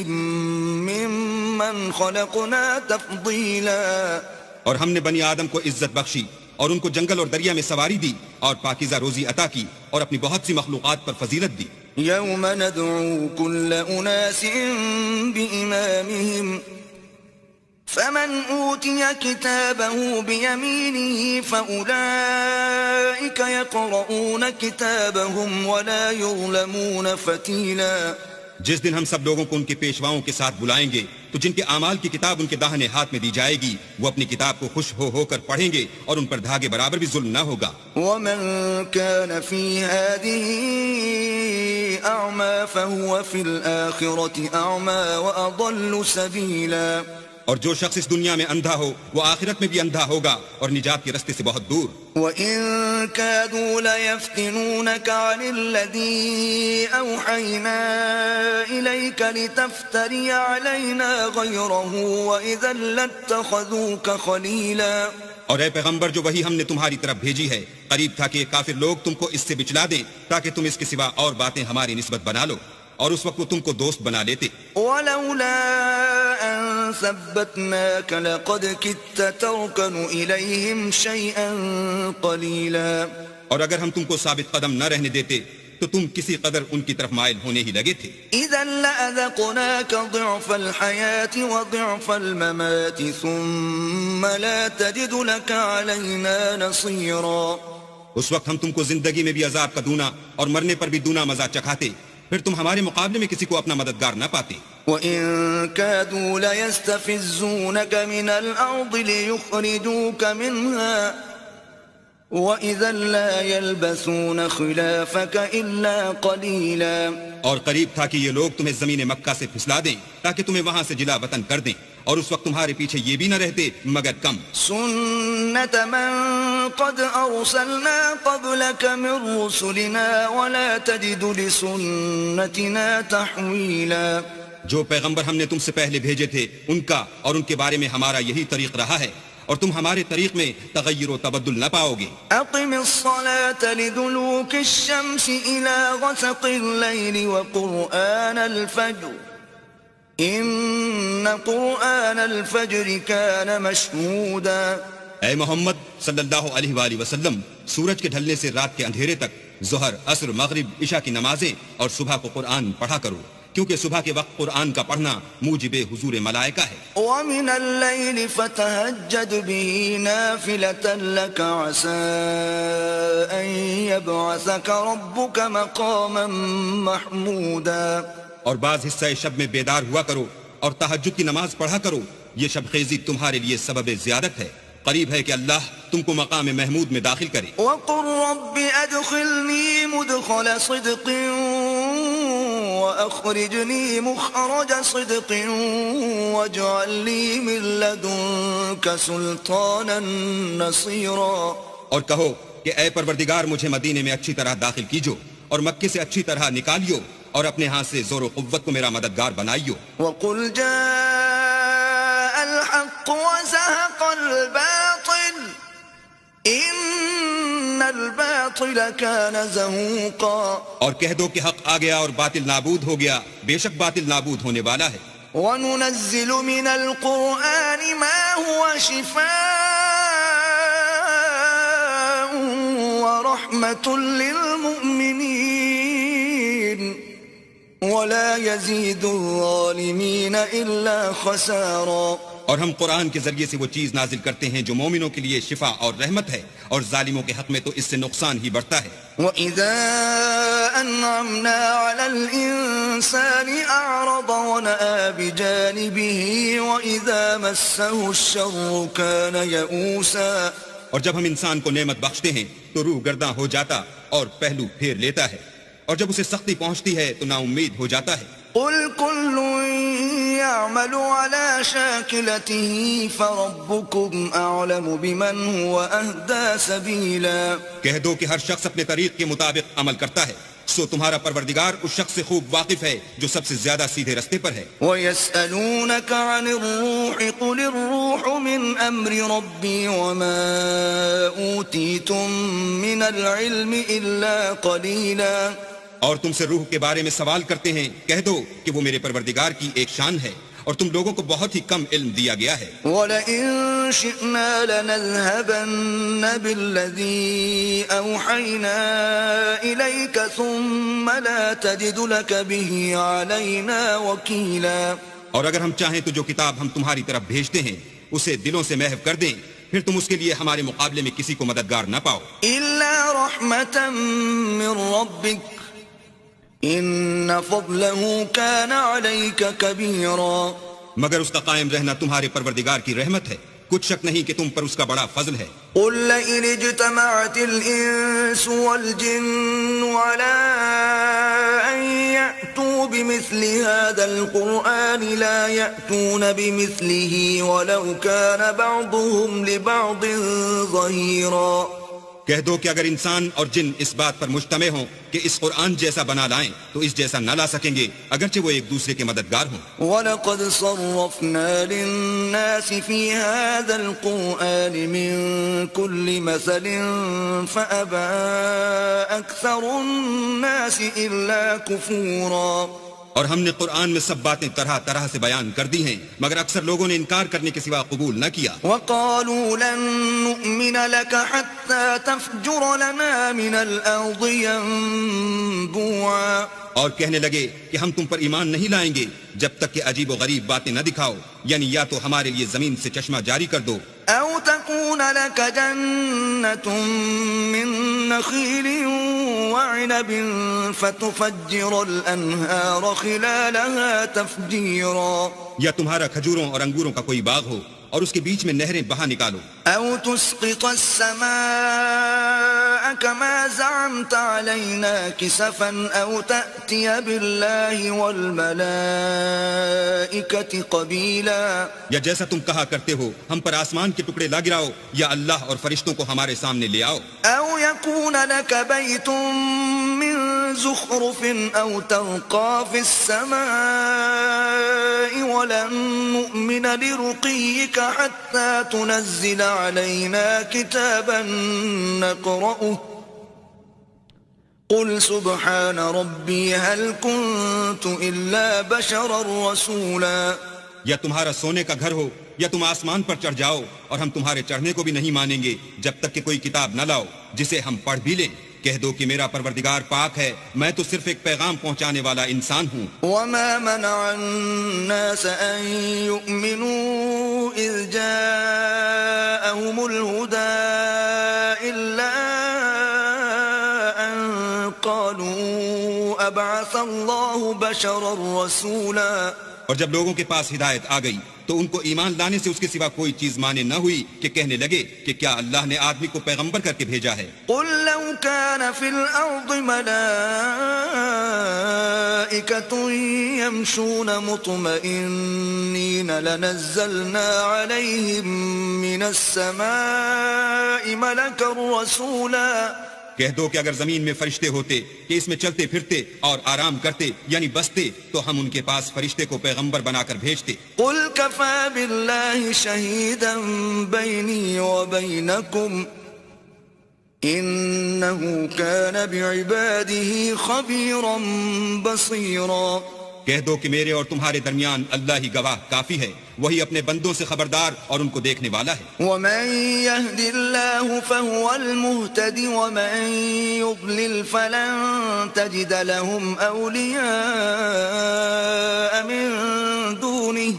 مِّمَّنْ خَلَقْنَا تَفْضِيلًا. اور ہم نے بنی آدم کو عزت بخشی اور ان کو جنگل اور دریا میں سواری دی اور پاکیزہ روزی عطا کی اور اپنی بہت سی مخلوقات پر فضیلت دی. يوم ندعو كل أناس بإمامهم فمن أوتي كتابه بيمينه فأولئك يقرؤون كتابهم ولا يظلمون فتيلا. جس دن ہم سب لوگوں کو ان کے پیشواؤں کے ساتھ بلائیں گے تو جن کے اعمال کی کتاب ان کے داہنے ہاتھ میں دی جائے گی وہ اپنی کتاب کو خوش ہو کر پڑھیں گے اور ان پر دھاگے برابر بھی ظلم نہ ہوگا. ومن كان في هذه أعمى فهو في الآخرة أعمى وأضل سبيلا. اور جو شخص اس دنیا میں اندھا ہو وہ آخرت میں بھی اندھا ہوگا اور نجات کے رستے سے بہت دور. وَإِن كَادُوا لَيَفْتِنُونَكَ عَنِ الَّذِي أَوْحَيْنَا إِلَيْكَ لِتَفْتَرِيَ عَلَيْنَا غَيْرَهُ وَإِذًا لَاتَّخَذُوكَ خَلِيلًا. اور اے پیغمبر جو وہی ہم نے تمہاری طرف بھیجی ہے قریب تھا کہ کافر لوگ تم کو اس سے بچلا دیں تاکہ تم اس کے سوا اور باتیں ہماری نسبت بنا لو اور اس وقت وہ تم کو دوست بنا لیتے. وَلَوْلَا أَن ثَبَّتْنَاكَ لَقَدْ كِدتَّ تَرْكَنُ إِلَيْهِمْ شَيْئًا قَلِيلًا. اور اگر ہم تم کو ثابت قدم نہ رہنے دیتے تو تم کسی قدر ان کی طرف مائل ہونے ہی لگے تھے. إِذًا لَأَذَقْنَاكَ ضِعْفَ الْحَيَاةِ وَضِعْفَ الْمَمَاتِ ثُمَّ لَا تَجِدُ لَكَ عَلَيْنَا نَصِيرًا. اس وقت ہم تم کو زندگی میں بھی عذاب کا دونا اور مرنے پر بھی دونا مزہ چکھاتے پھر تم ہمارے مقابلے میں کسی کو اپنا مددگار نہ پاتے. وَإِن كَادُوا لَيَسْتَفِزُّونَكَ مِنَ الْأَرْضِ لِيُخْرِجُوكَ مِنْهَا وَإِذًا لَا يَلْبَثُونَ خِلَافَكَ إِلَّا قَلِيلًا. اور قریب تھا کہ یہ لوگ تمہیں زمین مکہ سے پھسلا دیں تاکہ تمہیں وہاں سے جلا وطن کر دیں اور اس وقت تمہارے پیچھے یہ بھی نہ رہتے مگر کم. سُنَّةَ مَن قَدْ أَرْسَلْنَا قَبْلَكَ مِن رُّسُلِنَا وَلَا تَجِدُ لِسُنَّتِنَا تَحْوِيلًا. جو پیغمبر ہم نے تم سے پہلے بھیجے تھے ان کا اور ان کے بارے میں ہمارا یہی طریق رہا ہے اور تم ہمارے طریق میں تغیر و تبدل نہ پاؤ گے. أقم الصلاة لدلوك الشمس إلى غسق الليل وقرآن الفجر إن قرآن الفجر كان مشهودا. اے محمد صلی اللہ علیہ وآلہ وسلم سورج کے ڈھلنے سے رات کے اندھیرے تک ظہر عصر مغرب عشاء کی نمازیں اور صبح کو قرآن پڑھا کرو کیونکہ صبح کے وقت قرآن کا پڑھنا موجب حضور ملائکہ ہے. ومن الليل فتهجد به نافلة لك عسى أن يبعثك ربك مقاما محمودا. اور بعض حصہ شب میں بیدار ہوا کرو اور تہجد کی نماز پڑھا کرو یہ شب خیزی تمہارے لیے سبب زیادت ہے. قریب ہے کہ اللہ تم کو مقام محمود میں داخل کرے. وقل رب ادخلني مدخل صدق وأخرجني مخرج صدق واجعل لي من لدنك سلطانا نصيرا. اور کہو کہ اے پروردگار مجھے مدینے میں اچھی طرح داخل کیجو اور مکے سے اچھی طرح نکالیو اور اپنے ہاتھ سے زور و قوت کو میرا مددگار بنائیو. وقل جاء الحق وزهق الباطل ان الباطل كان زهوقا. اور کہہ دو کہ حق آ گیا اور باطل نابود ہو گیا بے شک باطل نابود ہونے والا ہے. وننزل من القرآن ما هو شفاء ورحمة للمؤمنين ولا يزيد الظالمين إلا خسارا. اور ہم قرآن کے ذریعے سے وہ چیز نازل کرتے ہیں جو مومنوں کے لیے شفا اور رحمت ہے اور ظالموں کے حق میں تو اس سے نقصان ہی بڑھتا ہے. وَإِذَا أَنْعَمْنَا عَلَى الْإِنسَانِ أَعْرَضَ وَنَأَىٰ بِجَانِبِهِ وَإِذَا مَسَّهُ الشَّرُّ كَانَ يَئُوسًا. اور جب ہم انسان کو نعمت بخشتے ہیں تو روح گرداں ہو جاتا اور پہلو پھیر لیتا ہے اور جب اسے سختی پہنچتی ہے تو نا امید ہو جاتا ہے. قل كل يعمل على شاكلته فربكم أعلم بمن هو أهدى سبيلا. کہہ دو کہ ہر شخص اپنے طریق کے مطابق عمل کرتا ہے سو تمہارا پروردگار اس شخص سے خوب واقف ہے جو سب سے زیادہ سیدھے رستے پر ہے. وَيَسْأَلُونَكَ عَنِ الرُّوحِ قُلِ الرُّوحُ مِنْ أَمْرِ رَبِّي وَمَا أُوتِيتُم مِّنَ الْعِلْمِ إِلَّا قَلِيلًا. اور تم سے روح کے بارے میں سوال کرتے ہیں کہہ دو کہ وہ میرے پروردگار کی ایک شان ہے اور تم لوگوں کو بہت ہی کم علم دیا گیا ہے. وَلَئِن شِئْنَا لَنَذْهَبَنَّ بِالَّذِي أَوْحَيْنَا إِلَيْكَ ثُمَّ لَا تَجِدُ لَكَ بِهِ عَلَيْنَا وَكِيلًا. اور اگر ہم چاہیں تو جو کتاب ہم تمہاری طرف بھیجتے ہیں اسے دلوں سے محو کر دیں پھر تم اس کے لیے ہمارے مقابلے میں کسی کو مددگار نہ پاؤ. إِلَّا رَحْمَةً مِّن رَّبِّكَ ان فضله كان عليك كبيرا. مگر اس کا قائم رہنا تمہارے پروردگار کی رحمت ہے کچھ شک نہیں کہ تم پر اس کا بڑا فضل ہے. قل لئن اجتمعت الانس والجن على ان يأتوا بمثل هذا القرآن لا يأتون بمثله ولو كان بعضهم لبعض ظهيرا. کہہ دو کہ اگر انسان اور جن اس بات پر مجتمع ہوں کہ اس قرآن جیسا بنا لائیں تو اس جیسا نہ لا سکیں گے اگرچہ وہ ایک دوسرے کے مددگار ہوں. وَلَقَدْ صَرَّفْنَا لِلنَّاسِ فِي هَذَا الْقُرْآنِ مِنْ كُلِّ مَثَلٍ فَأَبَى أَكْثَرُ النَّاسِ إِلَّا كُفُورًا. اور ہم نے قرآن میں سب باتیں طرح طرح سے بیان کر دی ہیں مگر اکثر لوگوں نے انکار کرنے کے سوا قبول نہ کیا. وَقَالُوا لَن نُؤْمِنَ لَكَ حَتَّى تَفْجُرَ لَنَا مِنَ الْأَرْضِ يَنبُوعًا. اور کہنے لگے کہ ہم تم پر ایمان نہیں لائیں گے جب تک کہ عجیب و غریب باتیں نہ دکھاؤ، یعنی یا تو ہمارے لیے زمین سے چشمہ جاری کر دو، أو تكون لك جنة من نخيل وعنب فتفجر الأنهار خلالها تفجيرا. یا تمہارا کھجوروں اور انگوروں کا کوئی باغ ہو اور اس کے بیچ میں نہریں بہا نکالو. أو تسقط السماء كما زعمت علينا كسفا أو تأتي بالله والملائكة قبيلا. یا جیسا تم کہا کرتے ہو ہم پر آسمان کے ٹکڑے لا گراؤ یا اللہ اور فرشتوں کو ہمارے سامنے لے آؤ. أو يكون لك بيت من زخرف أو ترقى في السماء ولن نؤمن لرقيك حتى تنزل علينا كتابا نقرأه قل سبحان ربي هل كنت إلا بشرا رسولا. یا تمہارا سونے کا گھر ہو یا تم آسمان پر چڑھ جاؤ اور ہم تمہارے چڑھنے کو بھی نہیں مانیں گے جب تک کہ کوئی کتاب نہ لاؤ جسے ہم پڑھ بھی لیں. کہہ دو کہ میرا پروردگار پاک ہے، میں تو صرف ایک پیغام پہنچانے والا انسان ہوں. وما منع الناس أن يؤمنوا إذ جاءهم الهدى إلا أن قالوا أبعث الله بشرا رسولا. اور جب لوگوں کے پاس ہدایت آ گئی تو ان کو ایمان لانے سے اس کے سوا کوئی چیز مانے نہ ہوئی کہ کہنے لگے کہ کیا اللہ نے آدمی کو پیغمبر کر کے بھیجا ہے. قل لو كان في الأرض ملائكة يمشون مطمئنين لنزلنا عليهم من السماء ملكا رسولا. کہہ دو کہ اگر زمین میں فرشتے ہوتے کہ اس میں چلتے پھرتے اور آرام کرتے یعنی بستے تو ہم ان کے پاس فرشتے کو پیغمبر بنا کر بھیجتے. قل كفى بالله شهيدا بيني وبينكم إنه كان بعباده خبيرا بصيرا. کہہ دو کہ میرے اور تمہارے درمیان اللہ ہی گواہ کافی ہے، وہی اپنے بندوں سے خبردار اور ان کو دیکھنے والا ہے. ومن يهد الله فهو المهتد ومن يضلل فلن تجد لهم أولياء من دونه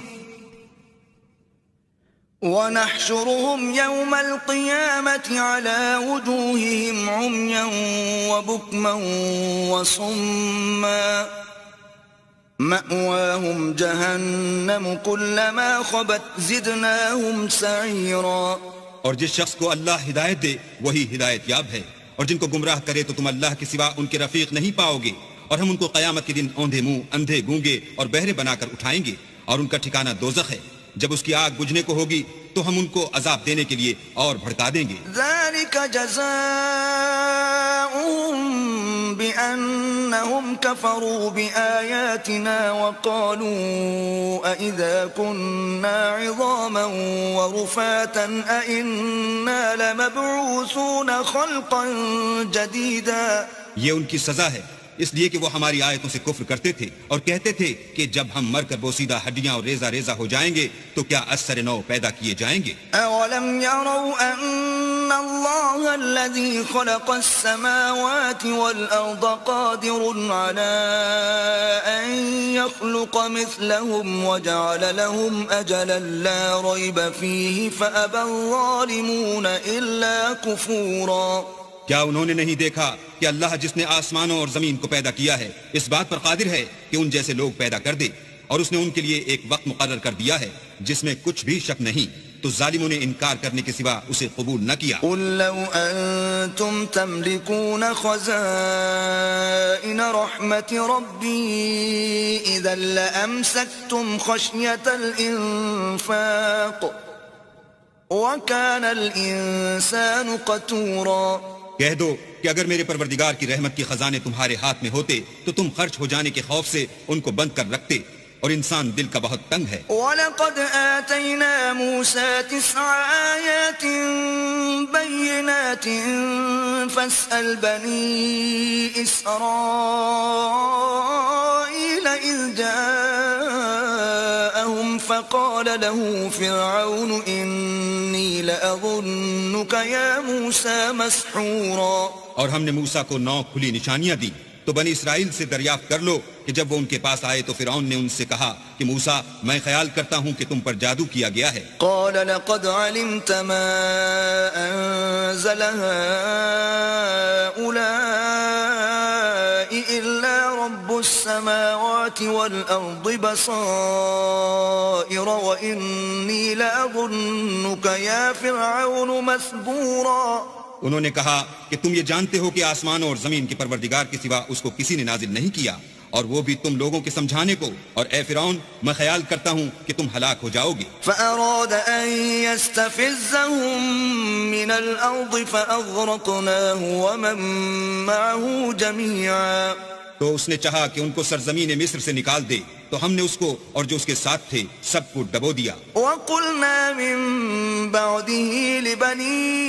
ونحشرهم يوم القيامة على وجوههم عميا وبكما وصما مأواهم جهنم كلما خبت زدناهم سعيرا. اور جس شخص کو اللہ ہدایت دے وہی ہدایت یاب ہے، اور جن کو گمراہ کرے تو تم اللہ کے سوا ان کے رفیق نہیں پاؤ گے. اور ہم ان کو قیامت کے دن اوندھے منہ، اندھے گونگے اور بہرے بنا کر اٹھائیں گے، اور ان کا ٹھکانہ دوزخ ہے. جب اس کی آگ بجھنے کو ہوگی تو ہم ان کو عذاب دینے کے لیے اور بھڑکا دیں گے. ذلك جزاؤهم بأنهم كفروا بآياتنا وقالوا أئذا كنا عظاما ورفاتا أئنا لمبعوثون خلقا جديدا. یہ ان کی سزا ہے اس لیے کہ وہ ہماری آیتوں سے کفر کرتے تھے اور کہتے تھے کہ جب ہم مر کر بوسیدہ ہڈیاں اور ریزہ ریزہ ہو جائیں گے تو کیا از سر نو پیدا کیے جائیں گے. أولم يروا أن الله الذي خلق السماوات والأرض قادر على أن يخلق مثلهم وجعل لهم أجلا لا ريب فيه فأبى الظالمون إلا كفورا. کیا انہوں نے نہیں دیکھا کہ اللہ جس نے آسمانوں اور زمین کو پیدا کیا ہے اس بات پر قادر ہے کہ ان جیسے لوگ پیدا کر دے، اور اس نے ان کے لیے ایک وقت مقرر کر دیا ہے جس میں کچھ بھی شک نہیں، تو ظالموں نے انکار کرنے کے سوا اسے قبول نہ کیا۔ قل لو أنتم تملكون خزائن رحمة ربي إذا لأمسكتم خشية الإنفاق وكان الإنسان قتورا۔ کہہ دو کہ اگر میرے پروردگار کی رحمت کے خزانے تمہارے ہاتھ میں ہوتے تو تم خرچ ہو جانے کے خوف سے ان کو بند کر رکھتے، اور انسان دل کا بہت تنگ ہے۔ وَلَقَدْ آتَيْنَا مُوسَى 9 آيَاتٍ بَيِّنَاتٍ فَاسْأَلْ بَنِي إِسْرَائِيلَ إِذْ جَاءَهُمْ فَقَالَ لَهُ فِرْعَوْنُ إِنِّي لَأَظُنُّكَ يَا مُوسَى مَسْحُورًا۔ اور ہم نے موسیٰ کو 9 کھلی نشانیاں دی، تو بنی اسرائیل سے دریافت کر لو کہ جب وہ ان کے پاس آئے تو فرعون نے ان سے کہا کہ موسیٰ میں خیال کرتا ہوں کہ تم پر جادو کیا گیا ہے۔ قال لقد علمت ما أنزل هؤلاء إلا رب السماوات والأرض بصائر وإني لأظنك يا فرعون مثبورا۔ انہوں نے کہا کہ تم یہ جانتے ہو کہ آسمان اور زمین کے پروردگار کے سوا اس کو کسی نے نازل نہیں کیا، اور وہ بھی تم لوگوں کے سمجھانے کو، اور اے فرعون میں خیال کرتا ہوں کہ تم ہلاک ہو جاؤ گے۔ فأراد أن يستفزهم من الأرض فأغرقناه ومن معه جميعا۔ تو اس نے چاہا کہ ان کو سرزمین مصر سے نکال دے، تو ہم نے اس کو اور جو اس کے ساتھ تھے سب کو ڈبو دیا۔ وَقُلْنَا مِن بَعْدِهِ لِبَنِي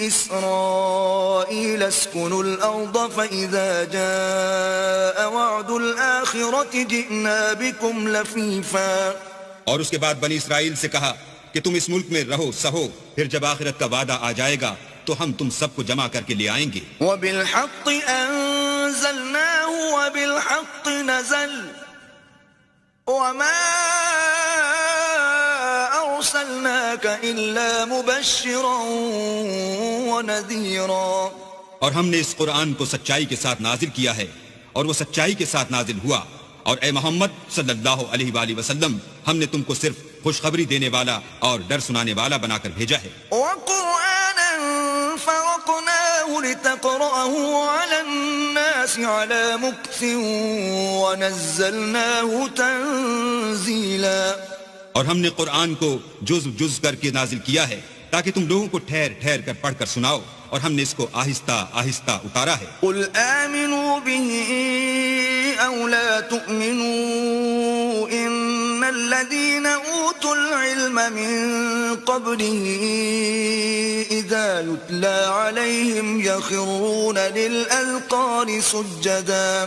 إِسْرَائِيلَ اسْكُنُوا الْأَرْضَ فَإِذَا جَاءَ وَعْدُ الْآخِرَةِ جِئْنَا بِكُمْ لَفِيفًا۔ اور اس کے بعد بنی اسرائیل سے کہا کہ تم اس ملک میں رہو سہو، پھر جب آخرت کا وعدہ آ جائے گا تو ہم تم سب کو جمع کر کے لے آئیں گے۔ وَبِالْحَقِّ أَنزَلْنَاهُ وَبِالْحَقِّ نَزَلَ وَمَا أَرْسَلْنَاكَ إِلَّا مُبَشِّرًا وَنَذِيرًا۔ اور ہم نے اس قرآن کو سچائی کے ساتھ نازل کیا ہے، اور وہ سچائی کے ساتھ نازل ہوا، اور اے محمد صلی اللہ علیہ وآلہ وسلم ہم نے تم کو صرف خوشخبری دینے والا اور ڈر سنانے والا بنا کر بھیجا ہے۔ وَقُرْآنًا فَرَقْنَاهُ لِتَقْرَأَهُ عَلَى النَّاسِ عَلَى مُكْثٍ وَنَزَّلْنَاهُ تَنزِيلًا۔ اور ہم نے قرآن کو جز جز کر کے نازل کیا ہے تاکہ تم لوگوں کو ٹھہر ٹھہر کر پڑھ کر سناؤ، اور ہم نے اس کو آہستہ آہستہ اتارا ہے۔ قُلْ آمِنُوا بِهِ أَوْ لَا تُؤْمِنُوا إِنَّ الَّذِينَ أُوتُوا الْعِلْمَ مِنْ قَبْلِهِ إِذَا يُتْلَى عَلَيْهِمْ يَخِرُّونَ لِلْأَذْقَانِ سُجَّدًا۔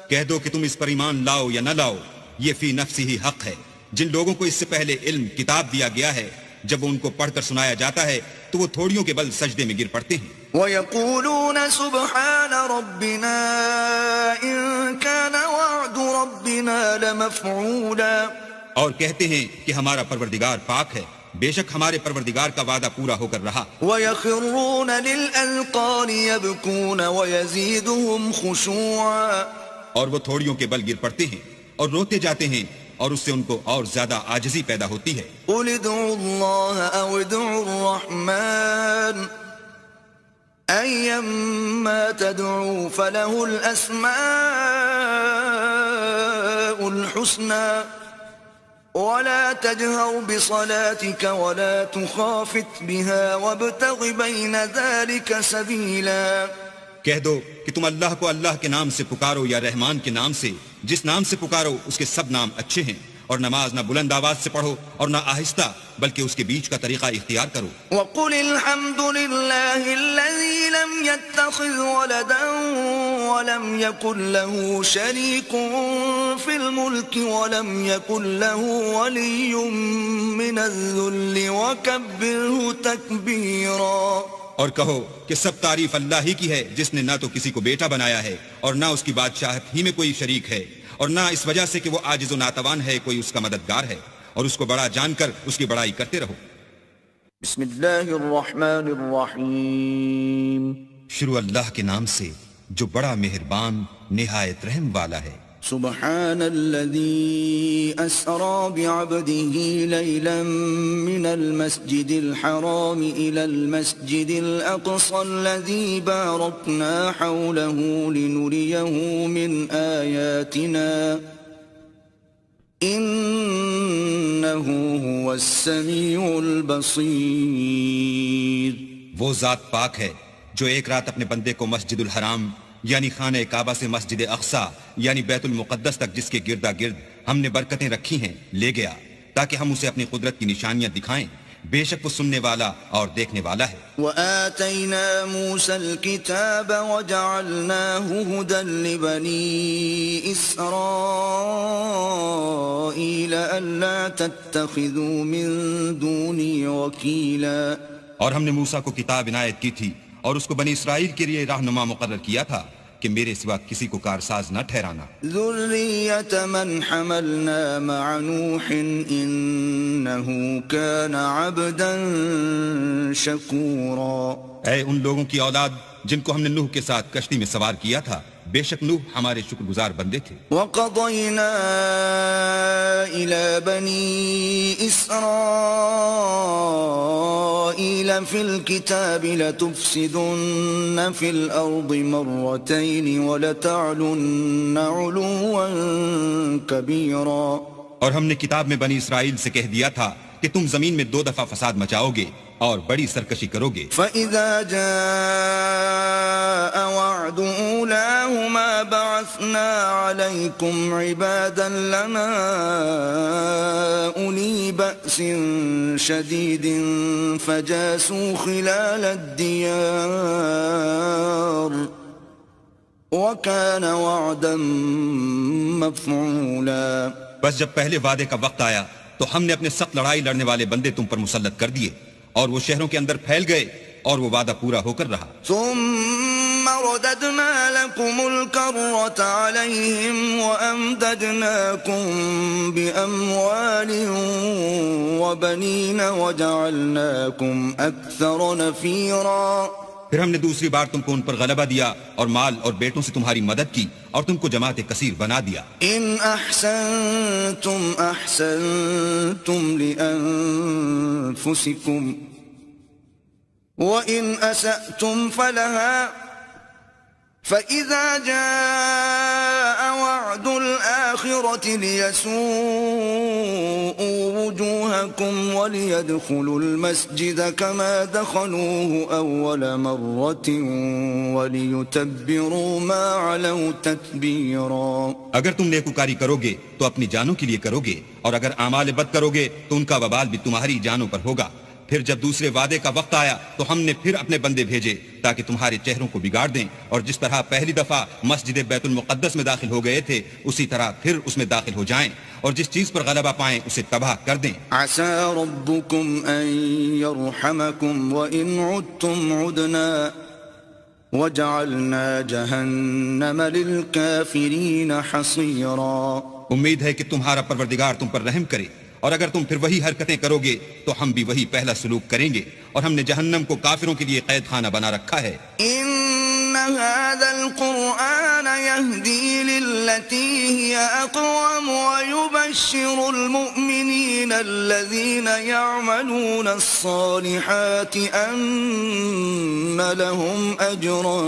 کہہ دو کہ تم اس پر ایمان لاؤ یا نہ لاؤ، یہ فی نفسی ہی حق ہے۔ جن لوگوں کو اس سے پہلے علم کتاب دیا گیا ہے، جب وہ ان کو پڑھ کر سنایا جاتا ہے تو وہ تھوڑیوں کے بل سجدے میں گر پڑتے ہیں۔ وَيَقُولُونَ سُبْحَانَ رَبِّنَا إِن كَانَ وَعْدُ رَبِّنَا لَمَفْعُولًا۔ اور کہتے ہیں کہ ہمارا پروردگار پاک ہے، بے شک ہمارے پروردگار کا وعدہ پورا ہو کر رہا۔ وَيَخِرُّونَ لِلْأَذْقَانِ يَبْكُونَ وَيَزِيدُهُمْ خُشُوعًا۔ اور وہ تھوڑیوں کے بل گر پڑتے ہیں اور روتے جاتے ہیں، اور اس سے ان کو اور زیادہ عاجزی پیدا ہوتی ہے۔ قُلِ ادْعُوا اللَّهَ أَوِ ادْعُوا الرَّحْمَٰنَ أَيًّمَّا تَدْعُوا فَلَهُ الْأَسْمَاءُ الْحُسْنَىٰ وَلَا تَجْهَرْ بِصَلَاتِكَ وَلَا تُخَافِتْ بِهَا وَابْتَغِ بَيْنَ ذَلِكَ سَبِيلًا۔ کہہ دو کہ تم اللہ کو اللہ کے نام سے پکارو یا رحمان کے نام سے، جس نام سے پکارو اس کے سب نام اچھے ہیں، اور نماز نہ بلند آواز سے پڑھو اور نہ آہستہ، بلکہ اس کے بیچ کا طریقہ اختیار کرو۔ وَقُلِ الْحَمْدُ لِلَّهِ الَّذِي لَمْ يَتَّخِذْ وَلَدًا وَلَمْ يَكُنْ لَهُ شَرِيكٌ فِي الْمُلْكِ وَلَمْ يَكُنْ لَهُ وَلِيٌّ مِّنَ الذُّلِّ وَكَبِّرْهُ تَكْبِيرًا۔ اور کہو کہ سب تعریف اللہ ہی کی ہے، جس نے نہ تو کسی کو بیٹا بنایا ہے اور نہ اس کی بادشاہت ہی میں کوئی شریک ہے، اور نہ اس وجہ سے کہ وہ عاجز و ناتوان ہے کوئی اس کا مددگار ہے، اور اس کو بڑا جان کر اس کی بڑائی کرتے رہو۔ بسم اللہ الرحمن الرحیم۔ شروع اللہ کے نام سے جو بڑا مہربان نہایت رحم والا ہے۔ سبحان الذي أسرى بعبده ليلا من المسجد الحرام إلى المسجد الأقصى الذي باركنا حوله لنريه من آياتنا إنه هو السميع البصير. وہ ذات پاک ہے جو ایک رات اپنے بندے کو مسجد الحرام یعنی خانہ کعبہ سے مسجد اقصی یعنی بیت المقدس تک جس کے گردا گرد ہم نے برکتیں رکھی ہیں لے گیا تاکہ ہم اسے اپنی قدرت کی نشانیاں دکھائیں. بے شک وہ سننے والا اور دیکھنے والا ہے. وآتينا موسى الكتاب وجعلناه هدى لبني إسرائيل ألا تتخذوا من دوني وكيلا. اور ہم نے موسیٰ کو کتاب عنایت کی تھی اور اس کو بنی اسرائیل کے لیے رہنما مقرر کیا تھا کہ میرے سوا کسی کو کارساز نہ ٹھہرانا. ذریة من حملنا مع نوح انه كان عبدا شکورا. اے ان لوگوں کی اولاد جن کو ہم نے نوح کے ساتھ کشتی میں سوار کیا تھا، بے شک نوح ہمارے شکر گزار بندے تھے. وقضينا إلى بني إسرائيل في الكتاب لتفسدن في الأرض مرتين ولتعلن علوا كبيرا. اور ہم نے کتاب میں بنی اسرائیل سے کہہ دیا تھا کہ تم زمین میں 2 دفعہ فساد مچاؤ گے اور بڑی سرکشی کرو گے. فَإِذَا جَاءَ وَعْدُ أُولَاهُمَا بَعَثْنَا عَلَيْكُمْ عِبَادًا لَنَا أُولِي بَأْسٍ شَدِيدٍ فَجَاسُوا خِلَالَ الدِّيَارِ وَكَانَ وَعْدًا مَفْعُولًا. بس جب پہلے وعدے کا وقت آیا تو ہم نے اپنے سخت لڑائی لڑنے والے بندے تم پر مسلط کر دیے اور وہ شہروں کے اندر پھیل گئے اور وہ وعدہ پورا ہو کر رہا. ثم رددنا لكم الكرة عليهم وأمددناكم بأموال وبنين وجعلناكم أكثر نفيرا. پھر ہم نے دوسری بار تم کو ان پر غلبہ دیا اور مال اور بیٹوں سے تمہاری مدد کی اور تم کو جماعت کثیر بنا دیا. ان احسنتم احسنتم لانفسكم وان اسأتم فلها فإذا جاء وعد الآخرة ليسوءوا وجوهكم وليدخلوا المسجد كما دخلوه أول مرة وليتبروا ما علوا تتبيرا. اگر تم نیکوکاری کرو گے تو اپنی جانوں کے لیے کرو گے اور اگر اعمال بد کرو گے تو ان کا وبال بھی تمہاری جانوں پر ہوگا. پھر جب دوسرے وعدے کا وقت آیا تو ہم نے پھر اپنے بندے بھیجے تاکہ تمہارے چہروں کو بگاڑ دیں اور جس طرح پہلی دفعہ مسجد بیت المقدس میں داخل ہو گئے تھے اسی طرح پھر اس میں داخل ہو جائیں اور جس چیز پر غلبہ پائیں اسے تباہ کر دیں. عسى ربكم أن يرحمكم وإن عدتم عدنا وجعلنا جهنم للكافرين حصيرا. امید ہے کہ تمہارا پروردگار تم پر رحم کرے اور اگر تم پھر وہی حرکتیں کرو گے تو ہم بھی وہی پہلا سلوک کریں گے اور ہم نے جہنم کو کافروں کے لیے قید خانہ بنا رکھا ہے. ان هذا القرآن يهدي للتي هي اقوم ويبشر المؤمنين الذين يعملون الصالحات ان لهم اجرا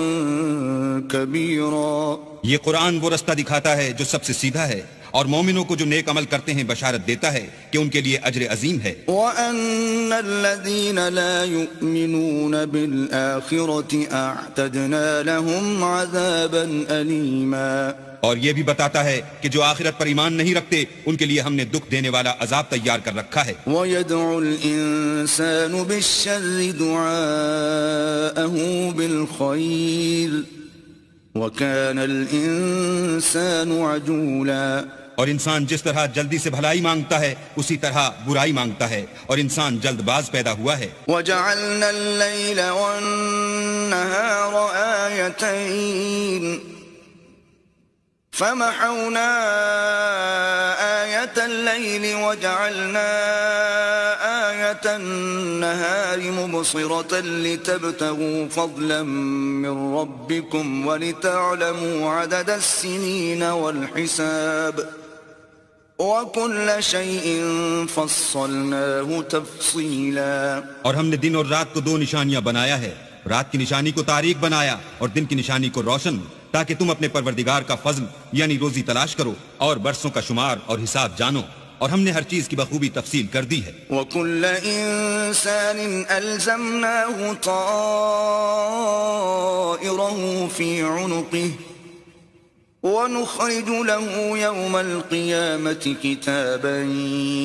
كبيرا. یہ قرآن وہ رستہ دکھاتا ہے جو سب سے سیدھا ہے اور مومنوں کو جو نیک عمل کرتے ہیں بشارت دیتا ہے کہ ان کے لیے اجر عظیم ہے. وَأَنَّ الَّذِينَ لَا يُؤْمِنُونَ بِالْآخِرَةِ أَعْتَدْنَا لَهُمْ عَذَابًا أَلِيمًا. اور یہ بھی بتاتا ہے کہ جو آخرت پر ایمان نہیں رکھتے ان کے لیے ہم نے دکھ دینے والا عذاب تیار کر رکھا ہے. وَيَدْعُ الْإِنسَانُ بِالشَّرِّ دُعَاءَهُ بِالْخَيْرِ وَكَانَ الْإِنسَانُ عَجُولًا. اور انسان جس طرح جلدی سے بھلائی مانگتا ہے اسی طرح برائی مانگتا ہے اور انسان جلد باز پیدا ہوا ہے. وَجَعَلْنَا اللَّيْلَ وَالنَّهَارَ آيَتَيْنِ فَمَحَوْنَا آيَةَ اللَّيْلِ وَجَعَلْنَا آيَةَ ساعة النهار مبصرة لتبتغوا فضلا من ربكم ولتعلموا عدد السنين والحساب وكل شيء فصلناه تفصيلا. اور ہم نے دن اور رات کو 2 نشانیاں بنایا ہے، رات کی نشانی کو تاریک بنایا اور دن کی نشانی کو روشن، تاکہ تم اپنے پروردگار کا فضل یعنی روزی تلاش کرو اور برسوں کا شمار اور حساب جانو، اور ہم نے ہر چیز کی بخوبی تفصیل کر دی ہے. وَكُلَّ إِنسَانٍ أَلْزَمْنَاهُ طَائِرَهُ فِي عُنُقِهِ وَنُخْرِجُ لَهُ يَوْمَ الْقِيَامَةِ كِتَابًا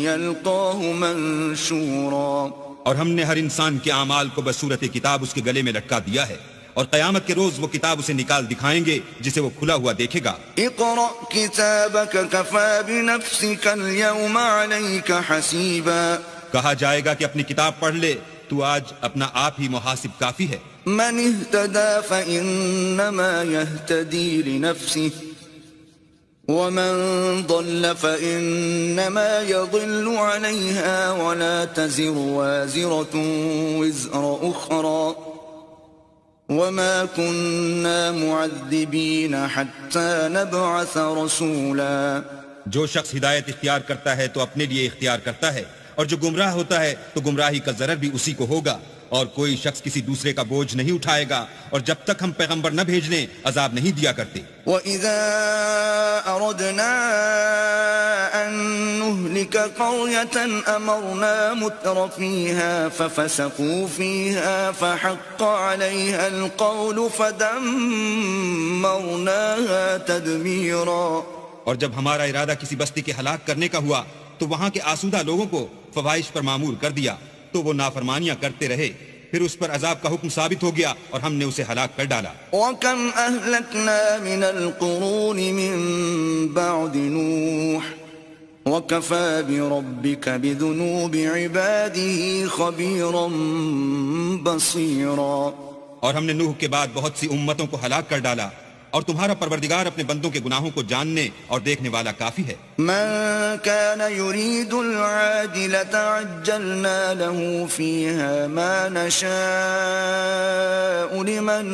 يَلْقَاهُ مَنشُورًا. اور ہم نے ہر انسان کے اعمال کو بصورت کتاب اس کے گلے میں لٹکا دیا ہے، اور قیامت کے روز وہ کتاب اسے نکال دکھائیں گے جسے وہ کھلا ہوا دیکھے گا. اقرأ كتابك كفى بنفسك اليوم عليك حسيبا. کہا جائے گا کہ اپنی کتاب پڑھ لے، تو آج اپنا آپ ہی محاسب کافی ہے. من اهتدى فإنما يهتدي لنفسه ومن ضل فإنما يضل عليها ولا تزر وازرة وزر أخرى وما كنا معذبين حتى نبعث رسولا. جو شخص ہدایت اختیار کرتا ہے تو اپنے لیے اختیار کرتا ہے، اور جو گمراہ ہوتا ہے تو گمراہی کا ضرر بھی اسی کو ہوگا، اور کوئی شخص کسی دوسرے کا بوجھ نہیں اٹھائے گا، اور جب تک ہم پیغمبر نہ بھیج لیں عذاب نہیں دیا کرتے. وَإِذَا أَرَدْنَا أَن نُهْلِكَ قَرْيَةً أَمَرْنَا مُتْرَ فِيهَا فَفَسَقُوا فِيهَا فَحَقَّ عَلَيْهَا الْقَوْلُ فَدَمَّرْنَاهَا تَدْمِيرًا. اور جب ہمارا ارادہ کسی بستی کے ہلاک کرنے کا ہوا تو وہاں کے آسودہ لوگوں کو فواحش پر معمور کر دیا، تو وہ نافرمانیاں کرتے رہے، پھر اس پر عذاب کا حکم ثابت ہو گیا اور ہم نے اسے ہلاک کر ڈالا. وَكَمْ أَهْلَكْنَا مِنَ الْقُرُونِ مِن بَعْدِ نُوحٍ وَكَفَى بِرَبِّكَ بِذُنُوبِ عِبَادِهِ خَبِيرًا بَصِيرًا. اور ہم نے نوح کے بعد بہت سی امتوں کو ہلاک کر ڈالا، اور تمہارا پروردگار اپنے بندوں کے گناہوں کو جاننے اور دیکھنے والا کافی ہے. من كان يريد العاجلة عجلنا له فيها ما نشاء لمن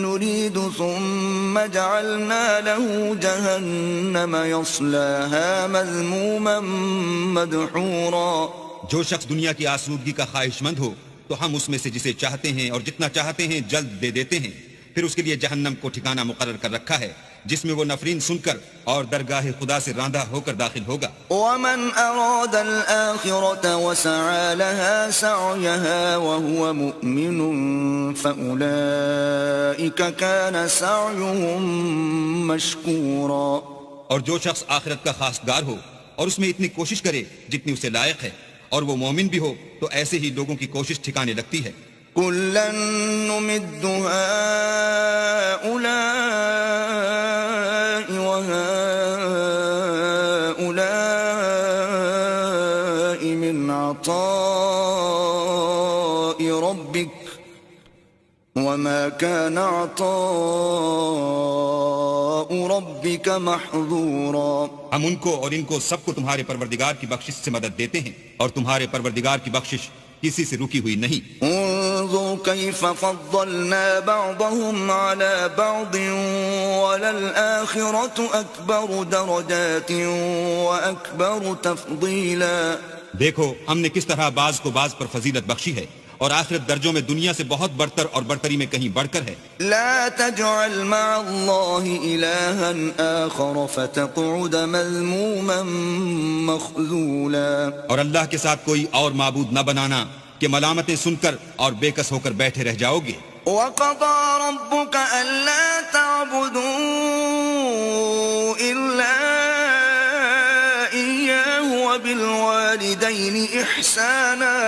نريد ثم جعلنا له جهنم يصلاها مذموما مدحورا. جو شخص دنیا کی آسودگی کا خواہش مند ہو تو ہم اس میں سے جسے چاہتے ہیں اور جتنا چاہتے ہیں جلد دے دیتے ہیں، پھر اس کے لیے جہنم کو ٹھکانہ مقرر کر رکھا ہے جس میں وہ نفرین سن کر اور درگاہ خدا سے راندہ ہو کر داخل ہوگا. ومن أراد الآخرة وسعى لها سعيها وهو مؤمن فأولئك كان سعيهم مشكورا. اور جو شخص آخرت کا خواستگار ہو اور اس میں اتنی کوشش کرے جتنی اسے لائق ہے، اور وہ مومن بھی ہو، تو ایسے ہی لوگوں کی کوشش ٹھکانے لگتی ہے. كُلًّا نُمِدُّ هَؤُلَاءِ وَهَؤُلَاءِ مِنْ عَطَاءِ رَبِّكَ وَمَا كَانَ عَطَاءُ رَبِّكَ مَحْظُورًا. ہم ان کو اور ان کو سب کو تمہارے پروردگار کی بخشش سے مدد دیتے ہیں، اور تمہارے پروردگار کی بخشش کسی سے رکی ہوئی نہیں. انظر كيف فضلنا بعضهم على بعض وللآخرة أكبر درجات وأكبر تفضيلا. دیکھو ہم نے کس طرح بعض کو بعض پر فضیلت بخشی ہے، اور آخرت درجوں میں دنیا سے بہت برتر اور برتری میں کہیں بڑھ کر ہے. لا تجعل مع الله إلها آخر فتقعد مذموما مخذولا. اور اللہ کے ساتھ کوئی اور معبود نہ بنانا کہ ملامتیں سن کر اور بے کس ہو کر بیٹھے رہ جاؤ گے. وَقَضَى رَبُّكَ أَلَّا تَعْبُدُوا إِلَّا إِيَّاهُ وَبِالْوَالِدَيْنِ إِحْسَانًا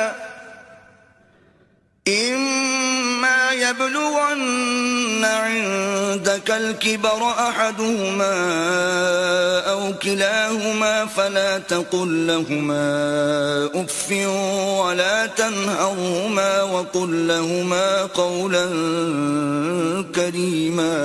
إِمَّا يَبْلُغَنَّ عِندَكَ الْكِبَرَ أَحَدُهُمَا أَوْ كِلَاهُمَا فَلَا تَقُل لَّهُمَا أُفٍّ وَلَا تَنْهَرْهُمَا وَقُل لَّهُمَا قَوْلًا كَرِيمًا.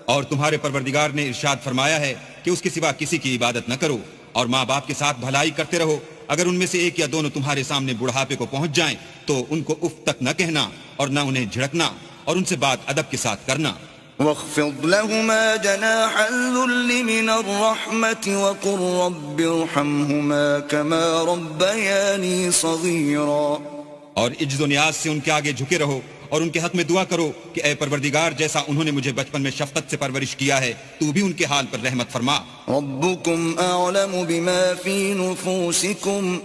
اور تمہارے پروردگار نے ارشاد فرمایا ہے کہ اس کے سوا کسی کی عبادت نہ کرو، اور ماں باپ کے ساتھ بھلائی کرتے رہو اگر ان میں سے ایک یا دونوں تمہارے سامنے بڑھاپے کو پہنچ جائیں تو ان کو اف تک نہ کہنا اور نہ انہیں جھڑکنا اور ان سے بات ادب کے ساتھ کرنا. واخفض لهما جناح الذل من الرحمة وقل رب ارحمهما كما ربياني صغيرا. اور عجز و نیاز سے ان کے آگے جھکے رہو اور ان کے حق میں دعا کرو کہ اے پروردگار جیسا انہوں نے مجھے بچپن میں شفقت سے پرورش کیا ہے تو بھی ان کے حال پر رحمت فرما. ربكم أعلم بما في نفوسكم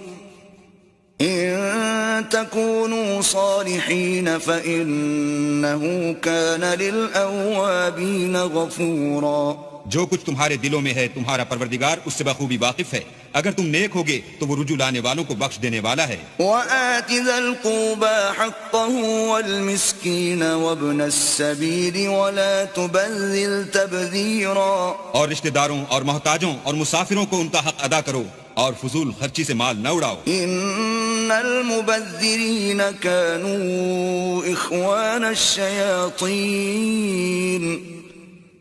إن تكونوا صالحين فإنه كان للأوابين غفورا. جو کچھ تمہارے دلوں میں ہے تمہارا پروردگار اس سے بخوبی واقف ہے. اگر تم نیک ہوگے تو وہ رجوع لانے والوں کو بخش دینے والا ہے. وآت ذا القربى حقه والمسكين وابن السبيل ولا تبذل تبذيرا. اور رشتہ داروں اور محتاجوں اور مسافروں کو ان کا حق ادا کرو اور فضول خرچی سے مال نہ اڑاؤ. ان المبذرین كانوا اخوان الشیاطین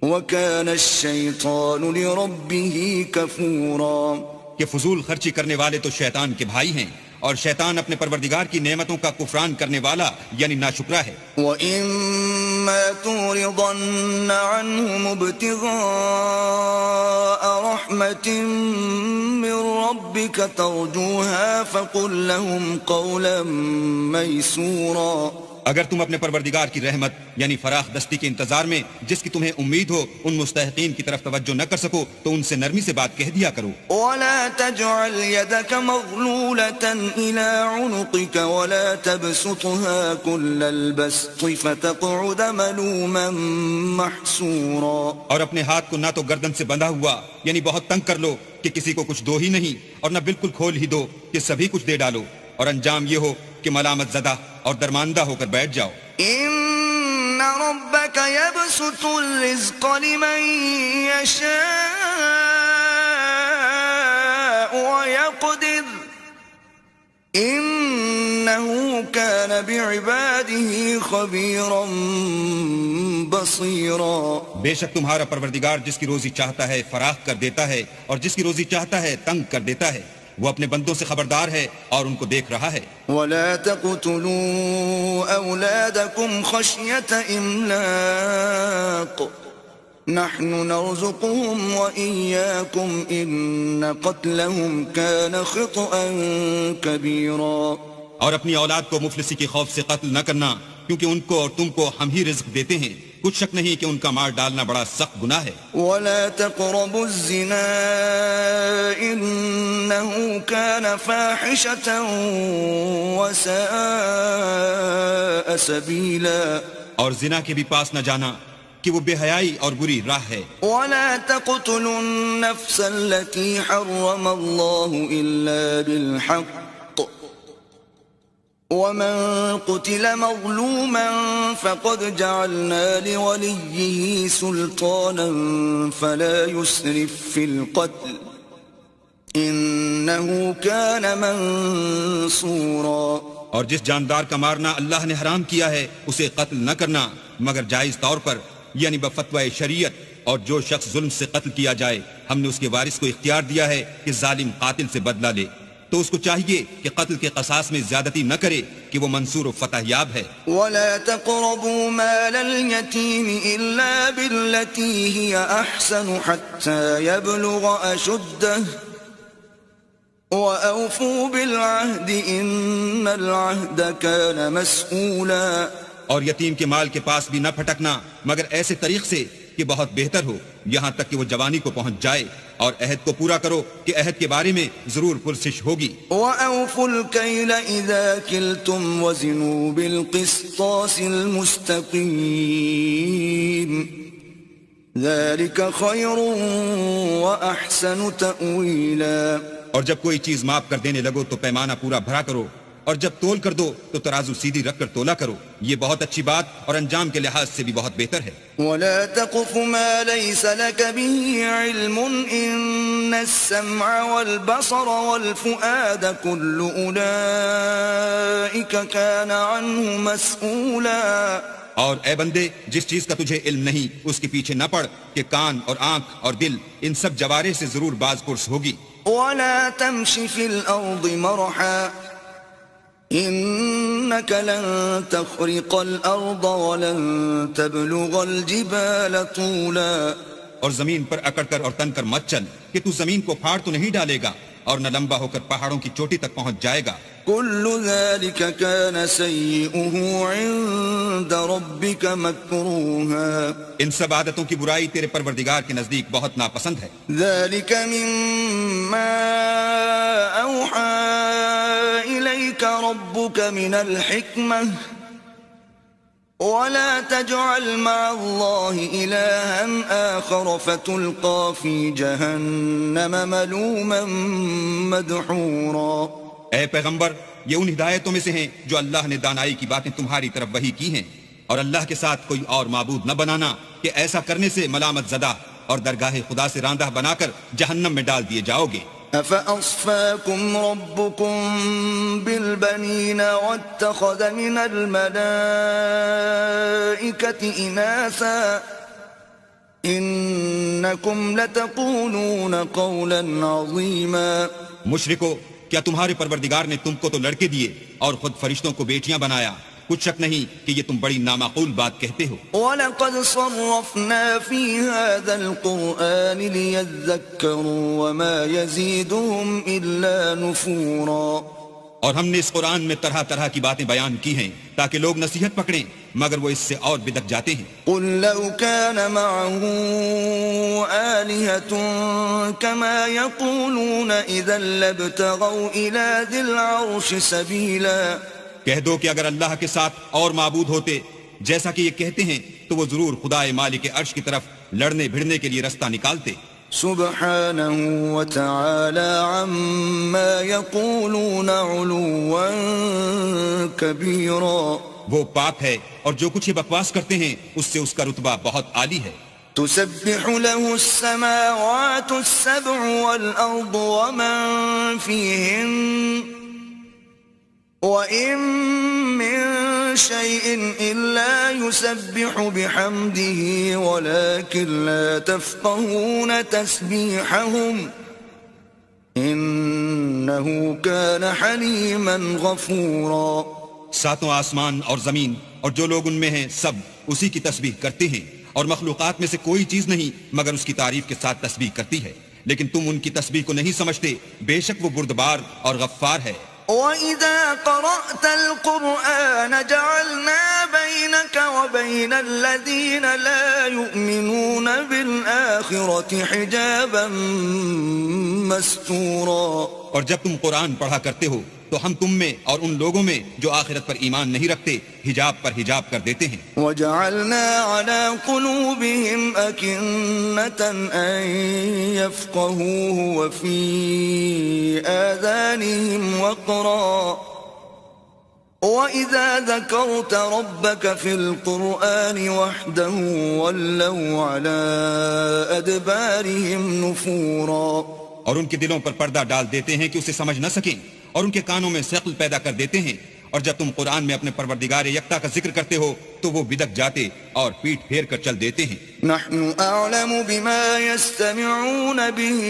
وكان الشیطان لربه کفورا. کہ فضول خرچی کرنے والے تو شیطان کے بھائی ہیں اور شیطان اپنے پروردگار کی نعمتوں کا کفران کرنے والا یعنی ناشکرا ہے. وَإِمَّا تُعْرِضَنَّ عَنْهُمُ ابْتِغَاءَ رَحْمَةٍ مِّن رَّبِّكَ تَرْجُوهَا فَقُل لَّهُمْ قَوْلًا مَّيْسُورًا. اگر تم اپنے پروردگار کی رحمت یعنی فراخ دستی کے انتظار میں جس کی تمہیں امید ہو ان مستحقین کی طرف توجہ نہ کر سکو تو ان سے نرمی سے بات کہہ دیا کرو. وَلَا تَجْعَلْ يَدَكَ مَغْلُولَةً إِلَىٰ عُنُقِكَ وَلَا تَبْسُطْهَا كُلَّ الْبَسْطِ فَتَقْعُدَ مَلُومًا مَّحْسُورًا. اور اپنے ہاتھ کو نہ تو گردن سے بندھا ہوا یعنی بہت تنگ کر لو کہ کسی کو کچھ دو ہی نہیں اور نہ بالکل کھول ہی دو کہ سبھی کچھ دے ڈالو اور انجام یہ ہو کہ ملامت زدہ اور درماندہ ہو کر بیٹھ جاؤ. ان ربك يبسط الرزق لمن يشاء ويقدر انه كان بعباده خبيرا بصيرا. بے شک تمہارا پروردگار جس کی روزی چاہتا ہے فراخ کر دیتا ہے اور جس کی روزی چاہتا ہے تنگ کر دیتا ہے. وہ اپنے بندوں سے خبردار ہے اور ان کو دیکھ رہا ہے. وَلَا تَقْتُلُوا أَوْلَادَكُمْ خَشْيَةَ إِمْلَاقٍ نَحْنُ نَرْزُقُهُمْ وَإِيَّاكُمْ إِنَّ قَتْلَهُمْ كَانَ خِطْئًا كَبِيرًا. اور اپنی اولاد کو مفلسی کے خوف سے قتل نہ کرنا کیونکہ ان کو اور تم کو ہم ہی رزق دیتے ہیں. کچھ شک نہیں کہ ان کا مار ڈالنا بڑا سخت گناہ ہے. وَلَا تَقْرَبُوا الزِّنَا إِنَّهُ كَانَ فَاحِشَةً وَسَاءَ سَبِيلًا. اور زنا کے بھی پاس نہ جانا کہ وہ بے حیائی اور بری راہ ہے. وَلَا تَقْتُلُوا النَّفْسَ الَّتِي حَرَّمَ اللَّهُ إِلَّا بِالْحَقِّ وَمَن قُتِلَ مَظْلُومًا فَقَدْ جَعَلْنَا لِوَلِيِّهِ سُلْطَانًا فَلَا يُسْرِفْ فِي الْقَتْلِ إِنَّهُ كَانَ مَنصُورًا. اور جس جاندار کا مارنا اللہ نے حرام کیا ہے اسے قتل نہ کرنا مگر جائز طور پر یعنی بفتوی شریعت. اور جو شخص ظلم سے قتل کیا جائے ہم نے اس کے وارث کو اختیار دیا ہے کہ ظالم قاتل سے بدلہ لے تو اس کو چاہیے کہ قتل کے قصاص میں زیادتی نہ کرے کہ وہ منصور و فتح یاب ہے. وَلَا تَقْرَبُوا مَالَ الْيَتِيمِ إِلَّا بِالَّتِي هِيَ أَحْسَنُ حَتَّى يَبْلُغَ أَشُدَّهُ وَأَوْفُوا بِالْعَهْدِ إِنَّ الْعَهْدَ كَانَ مَسْئُولًا. اور یتیم کے مال کے پاس بھی نہ پھٹکنا مگر ایسے طریق سے کہ بہت بہتر ہو یہاں تک کہ وہ جوانی کو پہنچ جائے اور عہد کو پورا کرو کہ عہد کے بارے میں ضرور پرسش ہوگی. وَأَوْفُوا الْكَيْلَ إِذَا كِلْتُمْ وَزِنُوا بِالْقِسْطَاسِ الْمُسْتَقِيمِ ذَلِكَ خَيْرٌ وَأَحْسَنُ تَأْوِيلًا. اور جب کوئی چیز ماپ کر دینے لگو تو پیمانہ پورا بھرا کرو اور جب تول کر دو تو ترازو سیدھی رکھ کر تولا کرو. یہ بہت اچھی بات اور انجام کے لحاظ سے بھی بہت بہتر ہے. وَلَا تَقْفُ مَا لَيْسَ لَكَ بِهِ عِلْمٌ إِنَّ السَّمْعَ وَالْبَصَرَ وَالْفُؤَادَ كُلُّ أُولَئِكَ كَانَ عَنْهُ مَسْئُولًا. اور اے بندے جس چیز کا تجھے علم نہیں اس کے پیچھے نہ پڑ کہ کان اور آنکھ اور دل ان سب جوارے سے ضرور باز پرس ہوگی. ولا تمش في الأرض مرحا إنك لن تخرق الأرض ولن تبلغ الجبال طولا. اور زمین پر اکڑ کر اور تن کر مت چل کہ تو زمین کو پھاڑ تو نہیں ڈالے گا اور نہ لمبا ہو کر پہاڑوں کی چوٹی تک پہنچ جائے گا. كل ذلك كان سيئه عند ربك مكروها. ان سب عادتوں کی برائی تیرے پروردگار کے نزدیک بہت ناپسند ہے. ذلك مما أوحى إليك ربك من الحكمة ولا تجعل مع الله إلها آخر فتلقى في جهنم ملوما مدحورا. اے پیغمبر، یہ ان ہدایتوں میں سے ہیں جو اللہ نے دانائی کی باتیں تمہاری طرف وحی کی ہیں، اور اللہ کے ساتھ کوئی اور معبود نہ بنانا کہ ایسا کرنے سے ملامت زدہ اور درگاہ خدا سے راندہ بنا کر جہنم میں ڈال دیے جاؤ گے. أفأصفاكم ربكم بالبنين واتخذ من الملائكة إناثا إنكم لتقولون قولا عظيما. مشرکو، کیا تمہارے پروردگار نے تم کو تو لڑکے دیے اور خود فرشتوں کو بیٹیاں بنایا؟ کچھ شک نہیں کہ یہ تم بڑی نامعقول بات کہتے ہو. وَلَقَدْ صَرَّفْنَا فِي هَذَا الْقُرْآنِ لِيَذَّكَّرُوا وَمَا يَزِيدُهُمْ إِلَّا نُفُورًا. اور ہم نے اس قرآن میں طرح طرح کی باتیں بیان کی ہیں تاکہ لوگ نصیحت پکڑیں، مگر وہ اس سے اور بدک جاتے ہیں. قُلْ لَوْ كَانَ مَعَهُ آلِهَةٌ كَمَا يَقُولُونَ إِذًا لَابْتَغَوْا إِلَى ذِي الْعَرْشِ سَبِيلًا. کہہ دو کہ اگر اللہ کے ساتھ اور معبود ہوتے جیسا کہ یہ کہتے ہیں تو وہ ضرور خدائے مالک عرش کی طرف لڑنے بھڑنے کے لیے رستہ نکالتے. سبحانه وتعالى عما يقولون علوا كبيرا. وہ پاک ہے اور جو کچھ یہ بکواس کرتے ہیں اس سے اس کا رتبہ بہت عالی ہے. تسبح له السماوات السبع والأرض ومن فيهن وإن من شيء إلا يسبح بحمده ولكن لا تفقهون تسبيحهم إنه كان حليما غفورا. ساتوں آسمان اور زمین اور جو لوگ ان میں ہیں سب اسی کی تسبیح کرتے ہیں، اور مخلوقات میں سے کوئی چیز نہیں مگر اس کی تعریف کے ساتھ تسبیح کرتی ہے، لیکن تم ان کی تسبیح کو نہیں سمجھتے. بے شک وہ بردبار اور غفار ہے. وَإِذَا قَرَأْتَ الْقُرْآنَ جَعَلْنَا بَيْنَكَ وَبَيْنَ الَّذِينَ لَا يُؤْمِنُونَ بِالْآخِرَةِ حِجَابًا مَسْتُورًا. اور جب تم قرآن پڑھا کرتے ہو تو ہم تم میں اور ان لوگوں میں جو آخرت پر ایمان نہیں رکھتے حجاب پر حجاب کر دیتے ہیں. وَجَعَلْنَا عَلَى قُلُوبِهِمْ أَكِنَّةً أَن يَفْقَهُوهُ وَفِي آذَانِهِمْ وَقْرًا وَإِذَا ذَكَرْتَ رَبَّكَ فِي الْقُرْآنِ وَحْدَهُ وَلَّوْا عَلَى أَدْبَارِهِمْ نُفُورًا. اور ان کے دلوں پر پردہ ڈال دیتے ہیں کہ اسے سمجھ نہ سکیں، اور ان کے کانوں میں ثقل پیدا کر دیتے ہیں، اور جب تم قرآن میں اپنے پروردگار یکتا کا ذکر کرتے ہو تو وہ بدک جاتے اور پیٹ پھیر کر چل دیتے ہیں. نحن أعلم بما يستمعون به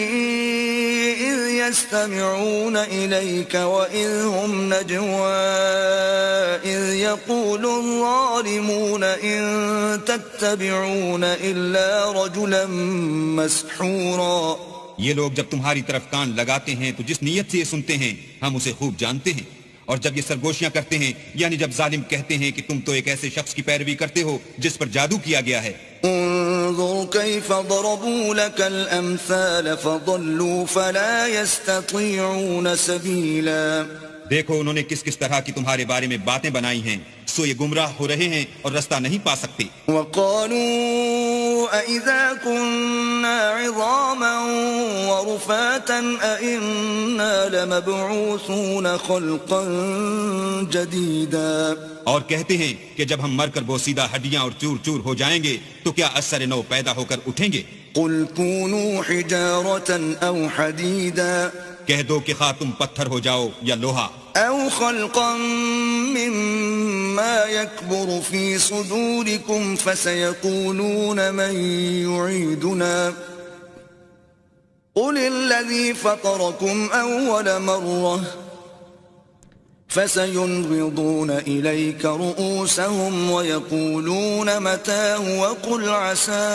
إذ يستمعون إليك وإذ هم نجوى إذ يقول الظالمون إن تتبعون إلا رجلا مسحورا. یہ لوگ جب تمہاری طرف کان لگاتے ہیں تو جس نیت سے یہ سنتے ہیں ہم اسے خوب جانتے ہیں، اور جب یہ سرگوشیاں کرتے ہیں یعنی جب ظالم کہتے ہیں کہ تم تو ایک ایسے شخص کی پیروی کرتے ہو جس پر جادو کیا گیا ہے. انظر كيف ضربوا لك الأمثال فضلوا فلا يستطيعون سبيلا. دیکھو انہوں نے کس کس طرح کی تمہارے بارے میں باتیں بنائی ہیں، سو یہ گمراہ ہو رہے ہیں اور رستہ نہیں پا سکتے. وقالوا أإذا كنا عظاما ورفاتا أإنا لمبعوثون خلقا جديدا. اور کہتے ہیں کہ جب ہم مر کر بوسیدہ ہڈیاں اور چور چور ہو جائیں گے تو کیا اثر نو پیدا ہو کر اٹھیں گے. قل كونوا حجارة أو حديدا. کہہ دو کہ خواہ تم پتھر ہو جاؤ یا لوہا. أو خلقا مما يكبر في صدوركم فسيقولون من يعيدنا قل الذي فطركم أول مرة فسينغضون إليك رؤوسهم ويقولون متى وقل عسى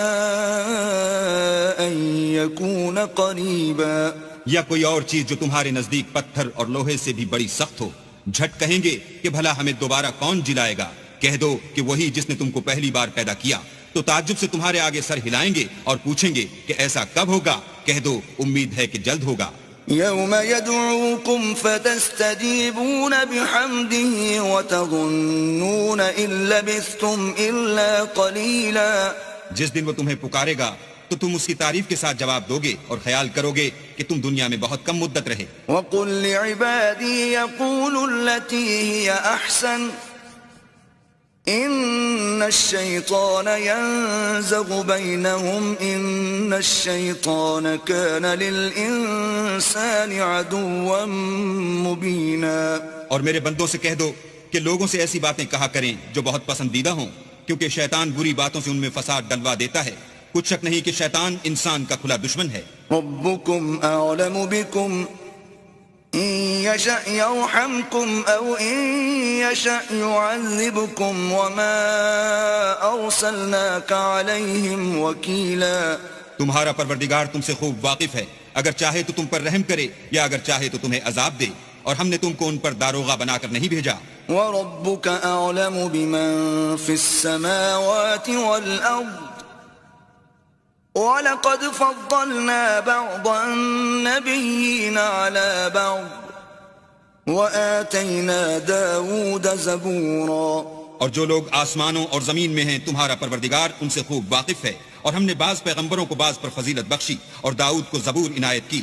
أن يكون قريبا. یا کوئی اور چیز جو تمہارے نزدیک پتھر اور لوہے سے بھی بڑی سخت ہو. جھٹ کہیں گے کہ بھلا ہمیں دوبارہ کون جلائے گا. کہہ دو کہ وہی جس نے تم کو پہلی بار پیدا کیا. تو تعجب سے تمہارے آگے سر ہلائیں گے اور پوچھیں گے کہ ایسا کب ہوگا. کہہ دو امید ہے کہ جلد ہوگا. يوم يدعوكم فتستجيبون بحمده وتظنون إن لبثتم إلا قليلا. جس دن وہ تمہیں پکارے گا تو تم اس کی تعریف کے ساتھ جواب دو گے اور خیال کرو گے کہ تم دنیا میں بہت کم مدت رہے. وقل لعبادي يقولوا التي هي أحسن إن الشيطان ينزغ بينهم إن الشيطان كان للإنسان عدوا مبينا. اور میرے بندوں سے کہہ دو کہ لوگوں سے ایسی باتیں کہا کریں جو بہت پسندیدہ ہوں، کیونکہ شیطان بری باتوں سے ان میں فساد ڈلوا دیتا ہے. کچھ شک نہیں کہ شیطان انسان کا کھلا دشمن ہے. ربكم أعلم بكم إن يشأ يرحمكم أو إن يشأ يعذبكم وما أرسلناك عليهم وكيلا. تمہارا پروردگار تم سے خوب واقف ہے. اگر چاہے تو تم پر رحم کرے یا اگر چاہے تو تمہیں عذاب دے، اور ہم نے تم کو ان پر داروغہ بنا کر نہیں بھیجا. وَرَبُّكَ أَعْلَمُ بِمَن فِي السَّمَاوَاتِ وَالْأَرْضِ وَلَقَدْ فَضَّلْنَا بَعْضَ النَّبِيِّينَ عَلَى بَعْضٍ وَآتَيْنَا دَاوُودَ زَبُورًا. اور جو لوگ آسمانوں اور زمین میں ہیں تمہارا پروردگار ان سے خوب واقف ہے، اور ہم نے بعض پیغمبروں کو بعض پر فضیلت بخشی اور داؤد کو زبور عنایت کی.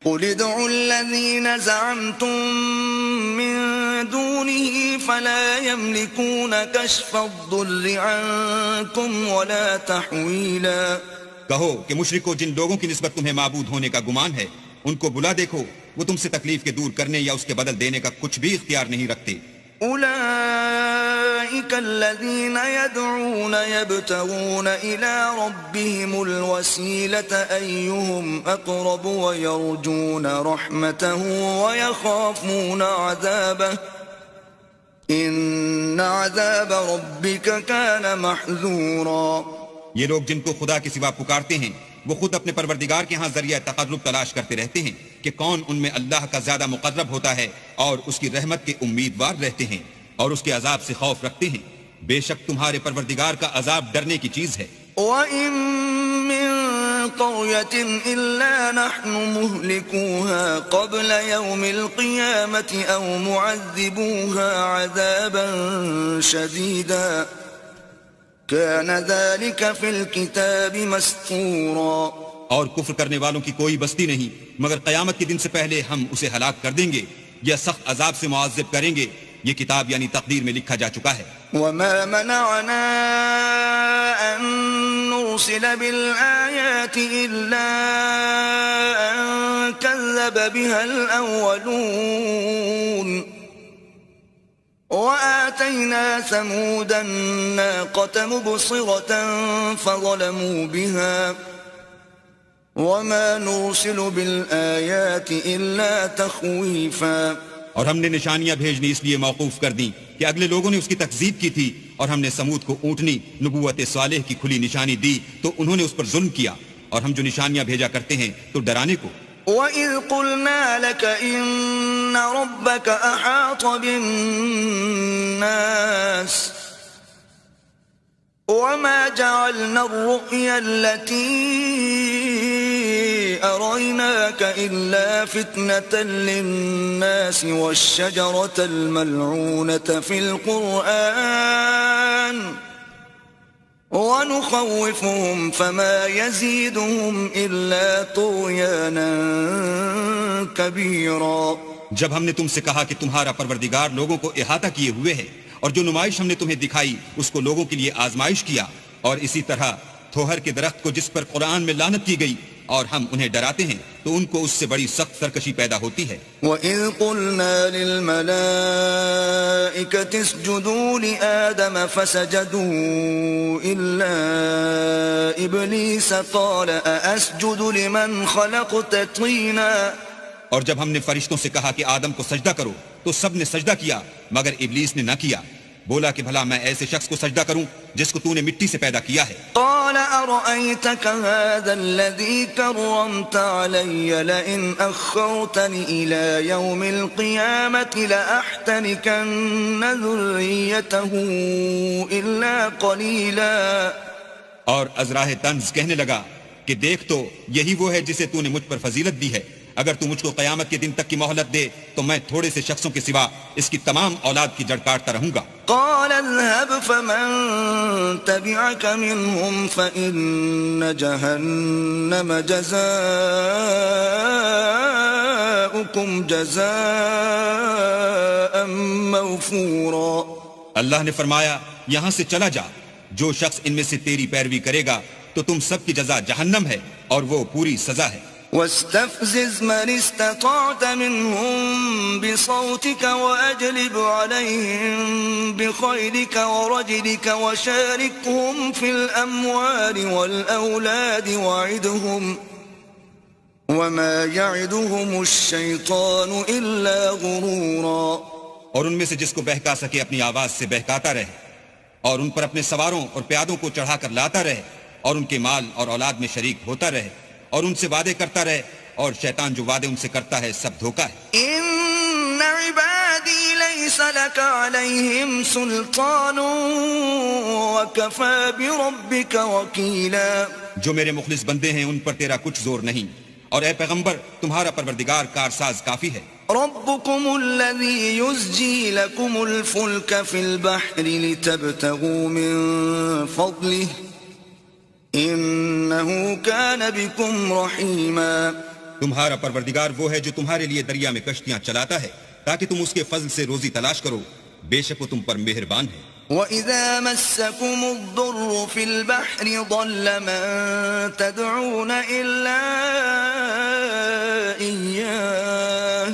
قُلِ ادْعُوا الَّذِينَ زَعَمْتُم مِّن دُونِهِ فَلَا يَمْلِكُونَ كَشْفَ الضُّرِّ عَنكُمْ وَلَا تَحْوِيلًا. کہو کہ مشرکو جن لوگوں کی نسبت تمہیں معبود ہونے کا گمان ہے ان کو بلا دیکھو، وہ تم سے تکلیف کے دور کرنے یا اس کے بدل دینے کا کچھ بھی اختیار نہیں رکھتے. أولئك الذين يدعون يبتغون إلى ربهم الوسيلة أيهم أقرب ويرجون رحمته ويخافون عذابه إن عذاب ربك كان محذورا. یہ لوگ جن کو خدا کے سوا پکارتے ہیں وہ خود اپنے پروردگار کے ہاں ذریعہ تقرب تلاش کرتے رہتے ہیں کہ کون ان میں اللہ کا زیادہ مقرب ہوتا ہے اور اس کی رحمت کے امیدوار رہتے ہیں اور اس کے عذاب سے خوف رکھتے ہیں. بے شک تمہارے پروردگار کا عذاب ڈرنے کی چیز ہے. وَإِن مِّن قَرْيَةٍ إِلَّا نَحْنُ مُهْلِكُوهَا قَبْلَ يَوْمِ الْقِيَامَةِ أَوْ مُعَذِّبُوهَا عَذَابًا شَدِيدًا كَانَ ذَلِكَ فِي الْكِتَابِ مَسْطُورًا. اور کفر کرنے والوں کی کوئی بستی نہیں مگر قیامت کے دن سے پہلے ہم اسے ہلاک کر دیں گے یا سخت عذاب سے معذب کریں گے. یہ کتاب یعنی تقدیر میں لکھا جا چکا ہے. وَمَا مَنَعَنَا أَن نُرْسِلَ بِالْآيَاتِ إِلَّا أَن كَذَّبَ بِهَا الْأَوَّلُونَ وَآتَيْنَا ثَمُودَ النَّاقَةَ مُبْصِرَةً فَظَلَمُوا بِهَا وَمَا نُرْسِلُ بِالْآيَاتِ إِلَّا تَخْوِيفًا. اور ہم نے نشانیاں بھیجنی اس لیے موقوف کر دیں کہ اگلے لوگوں نے اس کی تکذیب کی تھی، اور ہم نے سمود کو اونٹنی نبوت صالح کی کھلی نشانی دی تو انہوں نے اس پر ظلم کیا، اور ہم جو نشانیاں بھیجا کرتے ہیں تو ڈرانے کو. وَإِذْ قُلْنَا لَكَ إِنَّ رَبَّكَ أَحَاطَ بِالنَّاسِ وَمَا جَعَلْنَا الرُّؤْيَا الَّتِي أَرَيْنَاكَ إِلَّا فِتْنَةً لِلنَّاسِ وَالشَّجَرَةَ الْمَلْعُونَةَ فِي الْقُرْآنِ وَنُخَوِّفُهُمْ فَمَا يَزِيدُهُمْ إِلَّا طُغْيَانًا كَبِيرًا. جب ہم نے تم سے کہا کہ تمہارا پروردگار لوگوں کو احاطہ کیے ہوئے ہے اور جو نمائش ہم نے تمہیں دکھائی اس کو لوگوں کے لیے آزمائش کیا، اور اسی طرح تھوہر کے درخت کو جس پر قرآن میں لعنت کی گئی اور ہم انہیں ڈراتے ہیں تو ان کو اس سے بڑی سخت سرکشی پیدا ہوتی ہے. وَإِذْ قُلْنَا لِلْمَلَائِكَةِ اسْجُدُوا لِآدَمَ فَسَجَدُوا إِلَّا إِبْلِيسَ قَالَ أَأَسْجُدُ لِمَنْ خَلَقْتَ طِينًا. اور جب ہم نے فرشتوں سے کہا کہ آدم کو سجدہ کرو تو سب نے سجدہ کیا مگر ابلیس نے نہ کیا. بولا کہ بھلا میں ایسے شخص کو سجدہ کروں جس کو تو نے مٹی سے پیدا کیا ہے. قال أرأيتك هذا الذي كرمت علي لئن أخرتني إلى يوم القيامة لأحتنكن ذريته إلا قليلا. اور ازراہ طنز کہنے لگا کہ دیکھ تو یہی وہ ہے جسے تو نے مجھ پر فضیلت دی ہے. اگر تو مجھ کو قیامت کے دن تک کی مہلت دے تو میں تھوڑے سے شخصوں کے سوا اس کی تمام اولاد کی جڑ کاٹتا رہوں گا. قال اذهب فمن تبعك منهم فإن جهنم جزاؤكم جزاء موفورا. اللہ نے فرمایا یہاں سے چلا جا، جو شخص ان میں سے تیری پیروی کرے گا تو تم سب کی جزا جہنم ہے اور وہ پوری سزا ہے. واستفزز من استطعت منهم بصوتك وأجلب عليهم بخيلك ورجلك وشاركهم في الأموال والأولاد وعدهم وما يعدهم الشيطان إلا غرورا. اور ان میں سے جس کو بہکا سکے اپنی آواز سے بہکاتا رہے اور ان پر اپنے سواروں اور پیادوں کو چڑھا کر لاتا رہے اور ان کے مال اور اولاد میں شریک ہوتا رہے اور ان سے وعدے کرتا رہے، اور شیطان جو وعدے ان سے کرتا ہے سب دھوکا ہے. ان عبادی لیس لک علیہم سلطان وکفى بربک وکیلا. جو میرے مخلص بندے ہیں ان پر تیرا کچھ زور نہیں، اور اے پیغمبر تمہارا پروردگار کارساز کافی ہے. ربکم الذی یزجی لکم الفلک فی البحر لتبتغوا من فضلہ انہو کان بکم رحیما. تمہارا پروردگار وہ ہے جو تمہارے لیے دریا میں کشتیاں چلاتا ہے تاکہ تم اس کے فضل سے روزی تلاش کرو، بے شک وہ تم پر مہربان ہے. وَإِذَا مَسَّكُمُ الضُّرُّ فِي الْبَحْرِ ضَلَّ مَن تَدْعُونَ إِلَّا إِيَّاهُ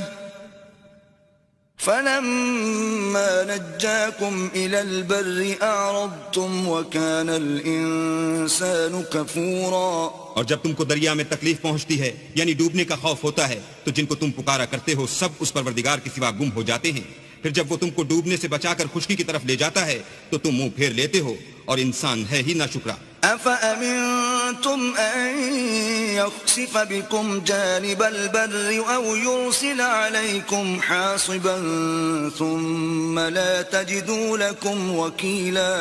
فَلَمَّا نَجَّاكُمْ إِلَى الْبَرِّ أَعْرَضْتُمْ وَكَانَ الْإِنسَانُ كَفُورًا. اور جب تم کو دریا میں تکلیف پہنچتی ہے یعنی ڈوبنے کا خوف ہوتا ہے تو جن کو تم پکارا کرتے ہو سب اس پروردگار کے سوا گم ہو جاتے ہیں. پھر جب وہ تم کو ڈوبنے سے بچا کر خشکی کی طرف لے جاتا ہے تو تم منہ پھیر لیتے ہو، اور انسان ہے ہی ناشکرا. أَفَأَمِنْتُمْ أَنْ يَخْسِفَ بِكُمْ جَانِبَ الْبَرِّ أَوْ يُرْسِلَ عَلَيْكُمْ حَاصِبًا ثُمَّ لَا تَجِدُوا لَكُمْ وَكِيلًا.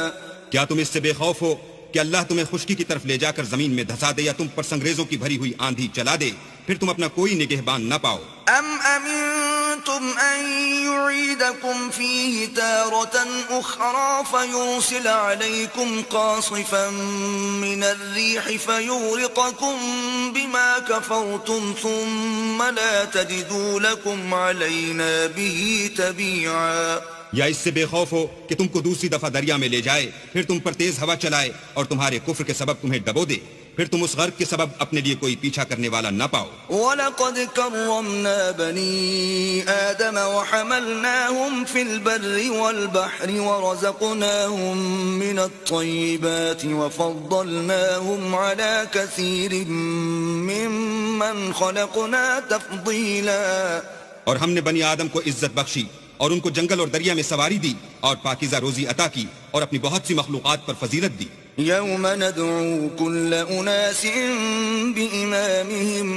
کیا تم اس سے بے خوف ہو کہ اللہ تمہیں خشکی کی طرف لے جا کر زمین میں دھسا دے یا تم پر سنگریزوں کی بھری ہوئی آندھی چلا دے، پھر تم اپنا کوئی نگہبان نہ پاؤ؟ أَمْ أَمِنْتُمْ أَنْ يُعِيدَكُمْ فِيهِ تَارَةً أُخْرَى فَيُرْسِلَ عَلَيْكُمْ قَاصِفًا مِنَ الرِّيحِ فَيُغْرِقَكُمْ بِمَا كَفَرْتُمْ ثُمَّ لَا تَجِدُوا لَكُمْ عَلَيْنَا بِهِ تَبِيعًا. یا اس سے بے خوف ہو کہ تم کو دوسری دفعہ دریا میں لے جائے، پھر تم پر تیز ہوا چلائے اور تمہارے کفر کے سبب تمہیں ڈبو دے، پھر تم اس غرق کے سبب اپنے لیے کوئی پیچھا کرنے والا نہ پاؤ. وَلَقَدْ كَرَّمْنَا بَنِي آدَمَ وَحَمَلْنَاهُمْ فِي الْبَرِّ وَالْبَحْرِ وَرَزَقْنَاهُمْ مِنَ الطَّيِّبَاتِ وَفَضَّلْنَاهُمْ عَلَى كَثِيرٍ مِّمَّنْ خَلَقْنَا تَفْضِيلًا. اور ہم نے بنی آدم کو عزت بخشی اور ان کو جنگل اور دریا میں سواری دی اور پاکیزہ روزی عطا کی اور اپنی بہت سی مخلوقات پر فضیلت دی. یوم ندعو کل اناس بإمامهم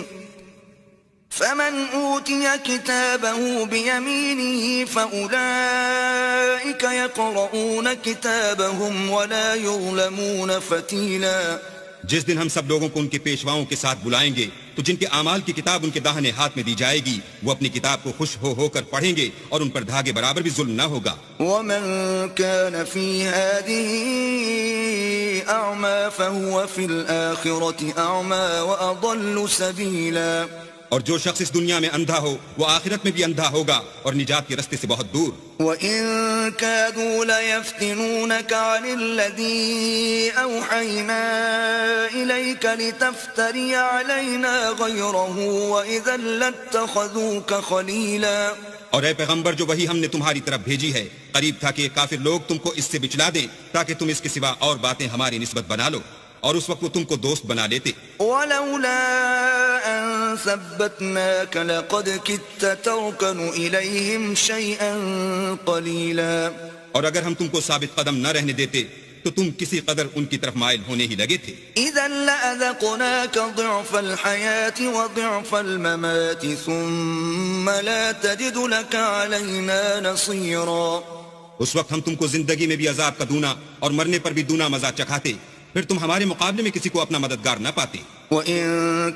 فمن اوتی کتابه بیمینه فأولئک یقرؤون کتابهم ولا یظلمون فتیلا. جس دن ہم سب لوگوں کو ان کے پیشواؤں کے ساتھ بلائیں گے تو جن کے اعمال کی کتاب ان کے داہنے ہاتھ میں دی جائے گی وہ اپنی کتاب کو خوش ہو کر پڑھیں گے اور ان پر دھاگے برابر بھی ظلم نہ ہوگا. ومن كان في هذه أعمى فهو في الآخرة أعمى وأضل سبيلا. اور جو شخص اس دنیا میں اندھا ہو وہ آخرت میں بھی اندھا ہوگا اور نجات کے رستے سے بہت دور. وَإِن كَادُوا لَيَفْتِنُونَكَ عَنِ الَّذِي أَوْحَيْنَا إِلَيْكَ لِتَفْتَرِيَ عَلَيْنَا غَيْرَهُ وَإِذًا لَاتَّخَذُوكَ خَلِيلًا. اور اے پیغمبر جو وہی ہم نے تمہاری طرف بھیجی ہے قریب تھا کہ کافر لوگ تم کو اس سے بچلا دیں تاکہ تم اس کے سوا اور باتیں ہماری نسبت بنا لو اور اس وقت وہ تم کو دوست بنا لیتے. وَلَوْلَا أَن ثَبَّتْنَاكَ لَقَدْ كِدتَّ تَرْكَنُ إِلَيْهِمْ شَيْئًا قَلِيلًا. اور اگر ہم تم کو ثابت قدم نہ رہنے دیتے تو تم کسی قدر ان کی طرف مائل ہونے ہی لگے تھے. إِذًا لَأَذَقْنَاكَ ضِعْفَ الْحَيَاةِ وَضِعْفَ الْمَمَاتِ ثُمَّ لَا تَجِدُ لَكَ عَلَيْنَا نَصِيرًا. اس وقت ہم تم کو زندگی میں بھی عذاب کا دونا اور مرنے پر بھی دونا مزہ چکھاتے پھر تم ہمارے مقابلے میں کسی کو اپنا مددگار نہ پاتے. وَإِن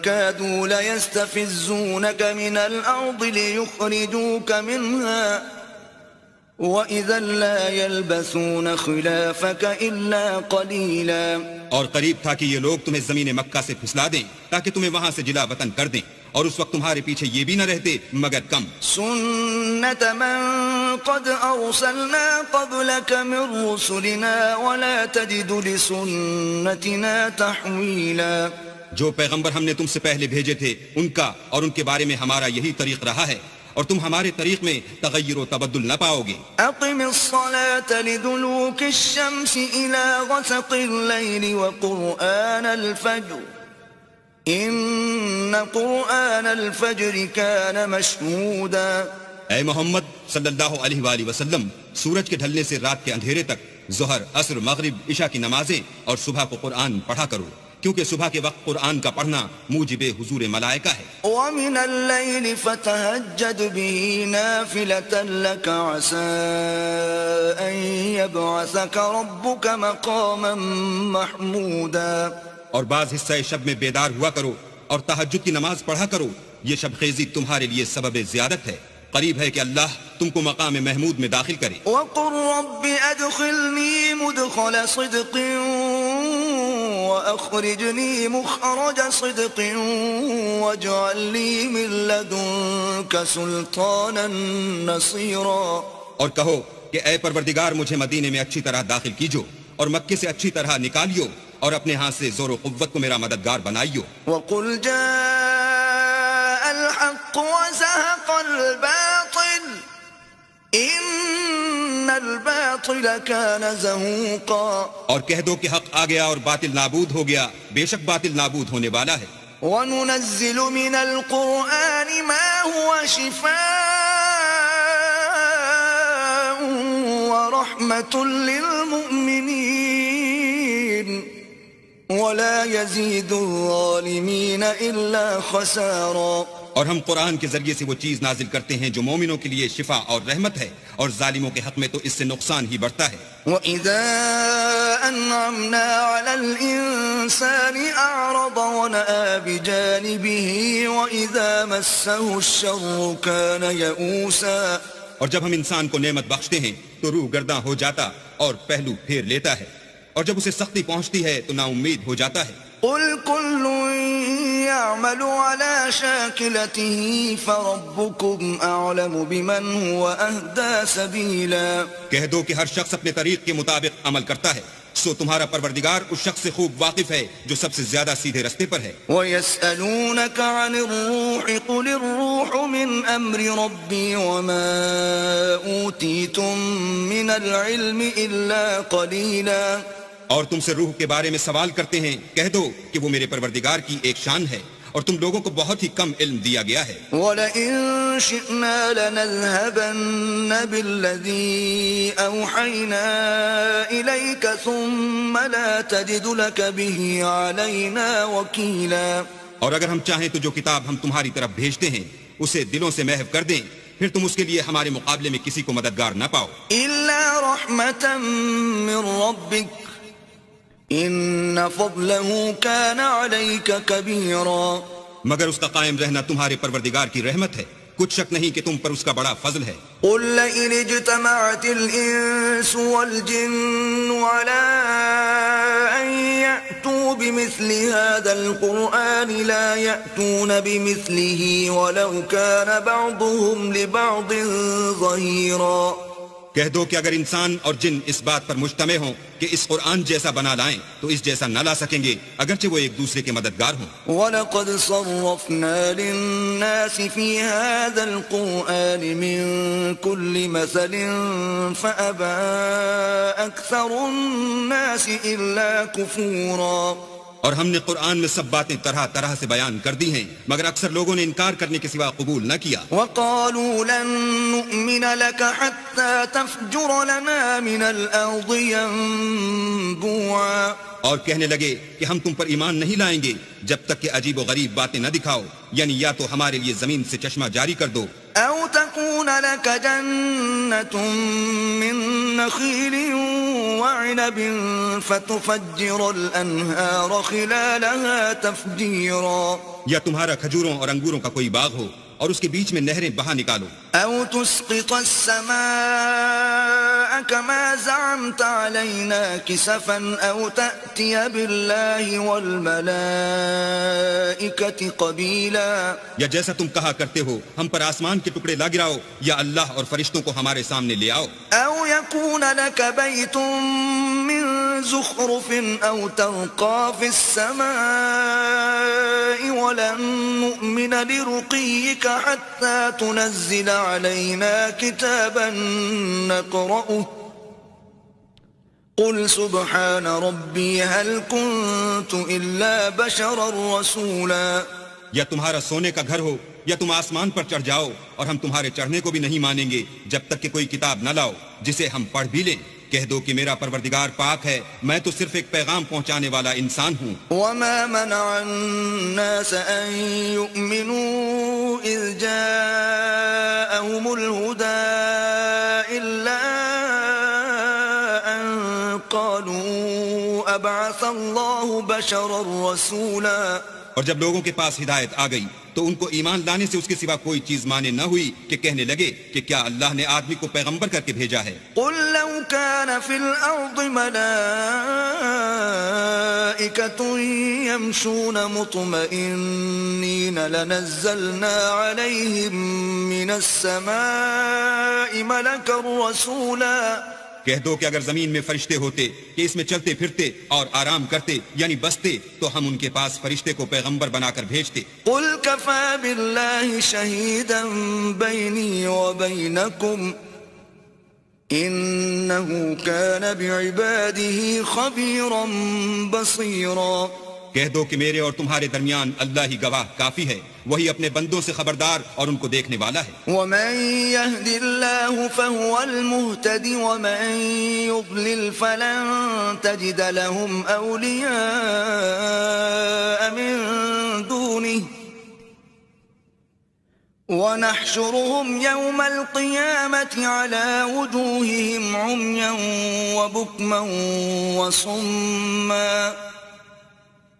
كَادُوا لَيَسْتَفِزُّونَكَ مِنَ الْأَرْضِ لِيُخْرِجُوكَ مِنْهَا وَإِذًا لَا يَلْبَثُونَ خِلَافَكَ إِلَّا قَلِيلًا. اور قریب تھا کہ یہ لوگ تمہیں زمین مکہ سے پھسلا دیں تاکہ تمہیں وہاں سے جلا وطن کر دیں اور اس وقت تمہارے پیچھے یہ بھی نہ رہتے مگر کم. سُنَّةَ مَن قَدْ أَرْسَلْنَا قَبْلَكَ مِن رُّسُلِنَا وَلَا تَجِدُ لِسُنَّتِنَا تَحْوِيلًا. جو پیغمبر ہم نے تم سے پہلے بھیجے تھے ان کا اور ان کے بارے میں ہمارا یہی طریق رہا ہے اور تم ہمارے طریق میں تغیر و تبدل نہ پاؤ گے. أقم الصلاة لدلوك الشمس إلى غسق الليل وقرآن الفجر إن قرآن الفجر كان مشهودا. اے محمد صلی اللہ علیہ وآلہ وسلم سورج کے ڈھلنے سے رات کے اندھیرے تک ظہر عصر مغرب عشاء کی نمازیں اور صبح کو قرآن پڑھا کرو کیونکہ صبح کے وقت قرآن کا پڑھنا موجب حضور ملائکہ ہے. ومن الليل فتهجد به نافلة لك عسى أن يبعثك ربك مقاما محمودا. اور بعض حصہ شب میں بیدار ہوا کرو اور تہجد کی نماز پڑھا کرو یہ شب خیزی تمہارے لیے سبب زیادت ہے قریب ہے کہ اللہ تم کو مقام محمود میں داخل کرے. وقل رب ادخلني مدخل صدق وأخرجني مخرج صدق واجعل لي من لدنك سلطانا نصيرا. اور کہو کہ اے پروردگار مجھے مدینے میں اچھی طرح داخل کیجو اور مکے سے اچھی طرح نکالیو اور اپنے ہاتھ سے زور و قوت کو میرا مددگار بنائیو. وقل جاء الحق وزهق الباطل ان الباطل كان زهوقا. اور کہہ دو کہ حق آ گیا اور باطل نابود ہو گیا بے شک باطل نابود ہونے والا ہے. وننزل من القرآن ما هو شفاء ورحمة للمؤمنين ولا يزيد الظالمين إلا خسارا. اور ہم قرآن کے ذریعے سے وہ چیز نازل کرتے ہیں جو مومنوں کے لیے شفا اور رحمت ہے اور ظالموں کے حق میں تو اس سے نقصان ہی بڑھتا ہے. وَإِذَا أَنْعَمْنَا عَلَى الْإِنسَانِ أَعْرَضَ وَنَأَى بِجَانِبِهِ وَإِذَا مَسَّهُ الشَّرُّ كَانَ يَئُوسًا. اور جب ہم انسان کو نعمت بخشتے ہیں تو روح گرداں ہو جاتا اور پہلو پھیر لیتا ہے اور جب اسے سختی پہنچتی ہے تو نا امید ہو جاتا ہے. قُلْ كُلٌّ يَعْمَلُ عَلَى شَاكِلَتِهِ فَرَبُّكُمْ أَعْلَمُ بِمَنْ هُوَ أَهْدَى سَبِيلًا. کہہ دو کہ ہر شخص اپنے طریق کے مطابق عمل کرتا ہے سو تمہارا پروردگار اس شخص سے خوب واقف ہے جو سب سے زیادہ سیدھے رستے پر ہے. وَيَسْأَلُونَكَ عَنِ الرُّوحِ قُلِ الرُّوحُ مِنْ أَمْرِ رَبِّي وَمَا أُوتِيتُم مِّنَ الْعِلْمِ إِلَّا قَلِيلًا. اور تم سے روح کے بارے میں سوال کرتے ہیں کہہ دو کہ وہ میرے پروردگار کی ایک شان ہے اور تم لوگوں کو بہت ہی کم علم دیا گیا ہے. وَلَئِن شِئْنَا لَنَذْهَبَنَّ بِالَّذِي أَوْحَيْنَا إِلَيْكَ ثُمَّ لَا تَجِدُ لَكَ بِهِ عَلَيْنَا وَكِيلًا. اور اگر ہم چاہیں تو جو کتاب ہم تمہاری طرف بھیجتے ہیں اسے دلوں سے محو کر دیں پھر تم اس کے لیے ہمارے مقابلے میں کسی کو مددگار نہ پاؤ. إِلَّا رَحْمَةً مِّن رَّبِّكَ ان فضله كان عليك كبيرا. مگر اس کا قائم رہنا تمہارے پروردگار کی رحمت ہے کچھ شک نہیں کہ تم پر اس کا بڑا فضل ہے. قل لئن اجتمعت الانس والجن على ان يأتوا بمثل هذا القرآن لا يأتون بمثله ولو كان بعضهم لبعض ظهيرا. کہہ دو کہ اگر انسان اور جن اس بات پر مجتمع ہوں کہ اس قرآن جیسا بنا لائیں تو اس جیسا نہ لا سکیں گے اگرچہ وہ ایک دوسرے کے مددگار ہوں. وَلَقَدْ صَرَّفْنَا لِلنَّاسِ فِي هَذَا الْقُرْآنِ مِنْ كُلِّ مَثَلٍ فَأَبَى أَكْثَرُ النَّاسِ إِلَّا كُفُورًا. اور ہم نے قرآن میں سب باتیں طرح طرح سے بیان کر دی ہیں مگر اکثر لوگوں نے انکار کرنے کے سوا قبول نہ کیا. وَقَالُوا لَن نُؤْمِنَ لَكَ حَتَّى تَفْجُرَ لَنَا مِنَ الْأَرْضِ يَنبُوعًا. اور کہنے لگے کہ ہم تم پر ایمان نہیں لائیں گے جب تک کہ عجیب و غریب باتیں نہ دکھاؤ، یعنی یا تو ہمارے لیے زمین سے چشمہ جاری کر دو، أو تكون لك جنة من نخيل وعنب فتفجر الأنهار خلالها تفجيرا. یا تمہارا کھجوروں اور انگوروں کا کوئی باغ ہو اور اس کے بیچ میں نہریں بہا نکالو. أو تسقط السماء كما زعمت علينا كسفا أو تأتي بالله والملائكة قبيلا. یا جیسا تم کہا کرتے ہو ہم پر آسمان کے ٹکڑے لا گراؤ یا اللہ اور فرشتوں کو ہمارے سامنے لے آؤ. أو يكون لك بيت من زخرف أو ترقى في السماء ولن نؤمن لرقيك حتى تنزل علينا كتابا نقرأه قل سبحان ربي هل كنت إلا بشرا رسولا. یا تمہارا سونے کا گھر ہو یا تم آسمان پر چڑھ جاؤ اور ہم تمہارے چڑھنے کو بھی نہیں مانیں گے جب تک کہ کوئی کتاب نہ لاؤ جسے ہم پڑھ بھی لیں. کہہ دو کہ میرا پروردگار پاک ہے، میں تو صرف ایک پیغام پہنچانے والا انسان ہوں. وما منع الناس أن يؤمنوا إذ جاءهم الهدى إلا أن قالوا أبعث الله بشرا رسولا. اور جب لوگوں کے پاس ہدایت آ گئی تو ان کو ایمان لانے سے اس کے سوا کوئی چیز مانے نہ ہوئی کہ کہنے لگے کہ کیا اللہ نے آدمی کو پیغمبر کر کے بھیجا ہے. قل لو كان في الأرض ملائكة يمشون مطمئنين لنزلنا عليهم من السماء ملكا رسولا. کہہ دو کہ اگر زمین میں فرشتے ہوتے کہ اس میں چلتے پھرتے اور آرام کرتے یعنی بستے تو ہم ان کے پاس فرشتے کو پیغمبر بنا کر بھیجتے. قل كفى بالله شهيدا بيني وبينكم إنه كان بعباده خبيرا بصيرا. کہہ دو کہ میرے اور تمہارے درمیان اللہ ہی گواہ کافی ہے، وہی اپنے بندوں سے خبردار اور ان کو دیکھنے والا ہے. ومن يهد الله فهو المهتد ومن يضلل فلن تجد لهم أولياء من دونه ونحشرهم يوم القيامة على وجوههم عميا وبكما وصما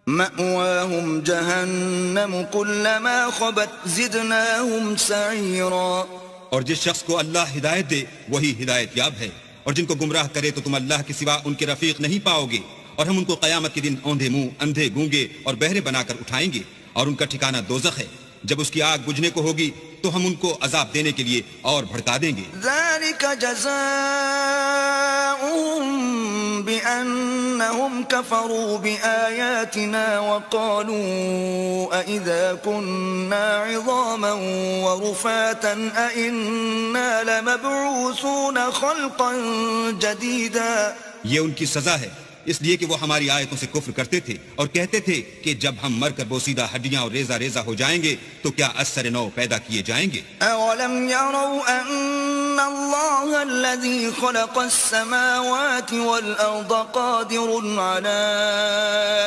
مأواهم جهنم كلما خبت زدناهم سعيرا. اور جس شخص کو اللہ ہدایت دے وہی ہدایت یاب ہے، اور جن کو گمراہ کرے تو تم اللہ کے سوا ان کے رفیق نہیں پاؤ گے. اور ہم ان کو قیامت کے دن اوندھے منہ، اندھے گونگے اور بہرے بنا کر اٹھائیں گے، اور ان کا ٹھکانہ دوزخ ہے. جب اس کی آگ بجھنے کو ہوگی تو ہم ان کو عذاب دینے کے لیے اور بھڑکا دیں گے. ذلك جزاؤهم بأنهم كفروا بآياتنا وقالوا أئذا كنا عظاما ورفاتا أئنا لمبعوثون خلقا جديدا. یہ ان کی سزا ہے اس لیے کہ وہ ہماری آیتوں سے کفر کرتے تھے اور کہتے تھے کہ جب ہم مر کر بوسیدہ ہڈیاں اور ریزہ ریزہ ہو جائیں گے تو کیا از سر نو پیدا کیے جائیں گے. أولم يروا أن الله الذي خلق السماوات والأرض قادر على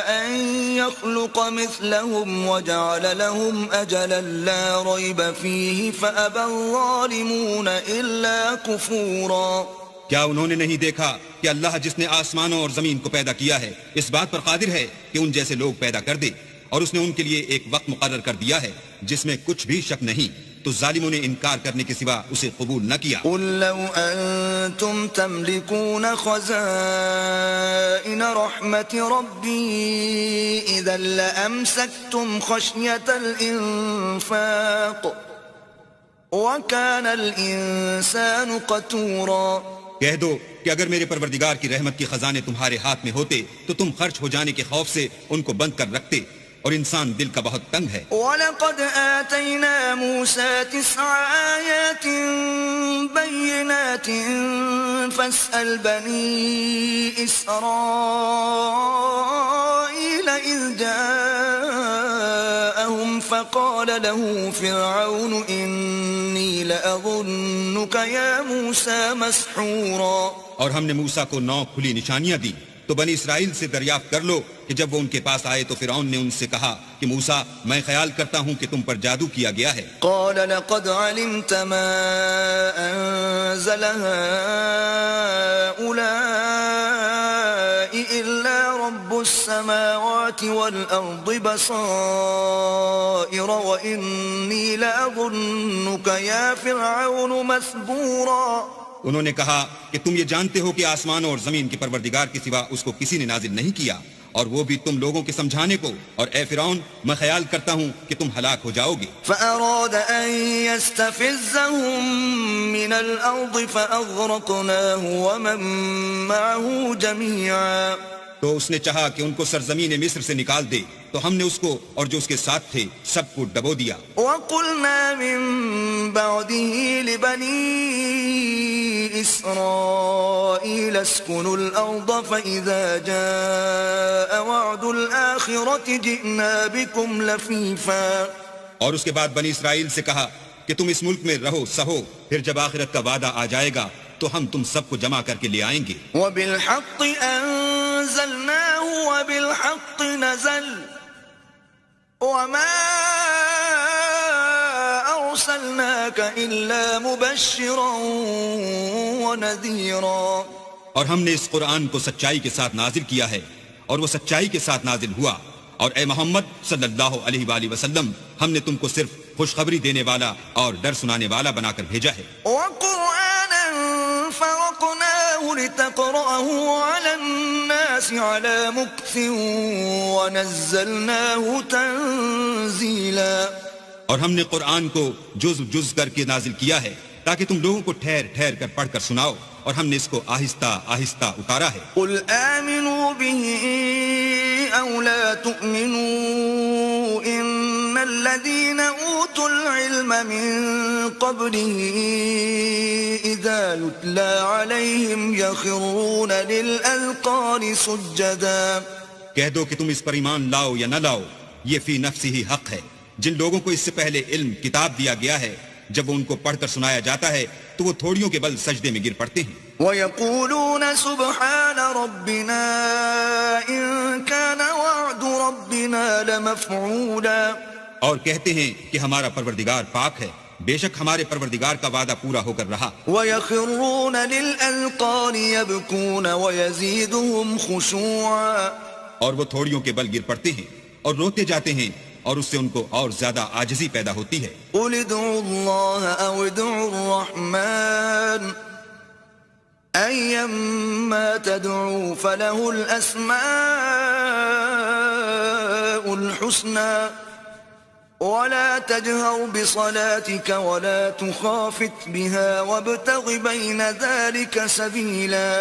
أن يخلق مثلهم وجعل لهم أجلا لا ريب فيه فأبى الظالمون إلا كفورا. کیا انہوں نے نہیں دیکھا کہ اللہ جس نے آسمانوں اور زمین کو پیدا کیا ہے اس بات پر قادر ہے کہ ان جیسے لوگ پیدا کر دے، اور اس نے ان کے لیے ایک وقت مقرر کر دیا ہے جس میں کچھ بھی شک نہیں، تو ظالموں نے انکار کرنے کے سوا اسے قبول نہ کیا. قل لو أنتم تملكون خزائن رحمة ربي إذا لأمسكتم خشية الإنفاق وَكَانَ الْإِنسَانُ قَتُورًا. کہہ دو کہ اگر میرے پروردگار کی رحمت کے خزانے تمہارے ہاتھ میں ہوتے تو تم خرچ ہو جانے کے خوف سے ان کو بند کر رکھتے، اور انسان دل کا بہت تنگ ہے. وَلَقَدْ آتَيْنَا مُوسَى 9 آيَاتٍ بَيِّنَاتٍ فَاسْأَلْ بَنِي إِسْرَائِيلَ إِذْ جَاءَهُمْ فَقَالَ لَهُ فِرْعَوْنُ إِنِّي لَأَظُنُّكَ يَا مُوسَى مَسْحُورًا. اور ہم نے موسیٰ کو 9 کھلی نشانیاں دی. تو بنی اسرائیل سے دریافت کر لو کہ جب وہ ان کے پاس آئے تو فرعون نے ان سے کہا کہ موسیٰ میں خیال کرتا ہوں کہ تم پر جادو کیا گیا ہے. قال لقد علمت ما أنزل هؤلاء إلا رب السماوات والأرض بصائر وإني لأظنك يا فرعون مثبورا. انہوں نے کہا کہ تم یہ جانتے ہو کہ آسمان اور زمین کے پروردگار کے سوا اس کو کسی نے نازل نہیں کیا، اور وہ بھی تم لوگوں کے سمجھانے کو، اور اے فرعون میں خیال کرتا ہوں کہ تم ہلاک ہو جاؤ گے. فأراد أن يستفزهم من الأرض فأغرقناه ومن معه جميعا. تو اس نے چاہا کہ ان کو سرزمین مصر سے نکال دے، تو ہم نے اس کو اور جو اس کے ساتھ تھے سب کو ڈبو دیا. وَقُلْنَا مِن بَعْدِهِ لِبَنِي إِسْرَائِيلَ اسْكُنُوا الْأَرْضَ فَإِذَا جَاءَ وَعْدُ الْآخِرَةِ جِئْنَا بِكُمْ لَفِيفًا. اور اس کے بعد بنی اسرائیل سے کہا کہ تم اس ملک میں رہو سہو، پھر جب آخرت کا وعدہ آ جائے گا تو ہم تم سب کو جمع کر کے لے آئیں گے. وَبِالْحَقِّ أَنزَلْنَاهُ وَبِالْحَقِّ نَزَلَ وَمَا أَرْسَلْنَاكَ إِلَّا مُبَشِّرًا وَنَذِيرًا. اور ہم نے اس قرآن کو سچائی کے ساتھ نازل کیا ہے، اور وہ سچائی کے ساتھ نازل ہوا. اور اے محمد صلی اللہ علیہ وآلہ وسلم ہم نے تم کو صرف خوشخبری دینے والا اور ڈر سنانے والا بنا کر بھیجا ہے. وَقُرْآنًا فَرَقْنَاهُ لِتَقْرَأَهُ عَلَى النَّاسِ عَلَى مُكْثٍ وَنَزَّلْنَاهُ تَنزِيلًا. اور ہم نے قرآن کو جز جز کر کے نازل کیا ہے تاکہ تم لوگوں کو ٹھہر ٹھہر کر پڑھ کر سناؤ، اور ہم نے اس کو آہستہ آہستہ اتارا ہے. قُلْ آمِنُوا بِهِ أَوْ لَا تُؤْمِنُوا إِنَّ الَّذِينَ أُوتُوا الْعِلْمَ مِن قَبْلِهِ إِذَا يُتْلَى عَلَيْهِمْ يَخِرُّونَ لِلْأَذْقَانِ سُجَّدًا. کہہ دو کہ تم اس پر ایمان لاؤ یا نہ لاؤ، یہ فی نفسی ہی حق ہے. جن لوگوں کو اس سے پہلے علم کتاب دیا گیا ہے، جب وہ ان کو پڑھ کر سنایا جاتا ہے تو وہ تھوڑیوں کے بل سجدے میں گر پڑتے ہیں. وَيَقُولُونَ سُبْحَانَ رَبِّنَا إِن كَانَ وَعْدُ رَبِّنَا لَمَفْعُولًا. اور کہتے ہیں کہ ہمارا پروردگار پاک ہے، بے شک ہمارے پروردگار کا وعدہ پورا ہو کر رہا. وَيَخِرُّونَ لِلْأَذْقَانِ يَبْكُونَ وَيَزِيدُهُمْ خُشُوعًا. اور وہ تھوڑیوں کے بل گر پڑتے ہیں اور روتے جاتے ہیں، اور اس سے ان کو اور زیادہ عاجزی پیدا ہوتی ہے. قُلِ ادْعُوا اللَّهَ أَوِ ادْعُوا الرَّحْمَٰنَ أَيَّمَّا تَدْعُوا فَلَهُ الْأَسْمَاءُ الْحُسْنَىٰ وَلَا تَجْهَرْ بِصَلَاتِكَ وَلَا تُخَافِتْ بِهَا وَابْتَغِ بَيْنَ ذَلِكَ سَبِيلًا.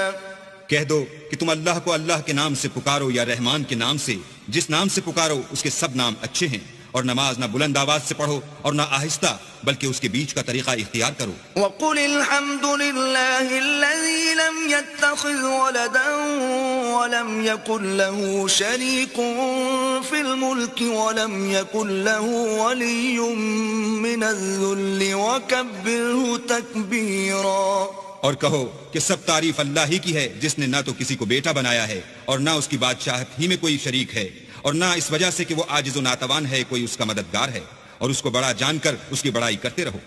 کہہ دو کہ تم اللہ کو اللہ کے نام سے پکارو یا رحمان کے نام سے، جس نام سے پکارو اس کے سب نام اچھے ہیں، اور نماز نہ بلند آواز سے پڑھو اور نہ آہستہ، بلکہ اس کے بیچ کا طریقہ اختیار کرو. وَقُلِ الْحَمْدُ لِلَّهِ الَّذِي لَمْ يَتَّخِذْ وَلَدًا وَلَمْ يَكُنْ لَهُ شَرِيكٌ فِي الْمُلْكِ وَلَمْ يَكُنْ لَهُ وَلِيٌّ مِّنَ الذُّلِّ وَكَبِّرْهُ تَكْبِيرًا. اور کہو کہ سب تعریف اللہ ہی کی ہے، جس نے نہ تو کسی کو بیٹا بنایا ہے اور نہ اس کی بادشاہت ہی میں کوئی شریک ہے، اور نہ اس وجہ سے کہ وہ عاجز و ناتوان ہے کوئی اس کا مددگار ہے، اور اس کو بڑا جان کر اس کی بڑائی کرتے رہو.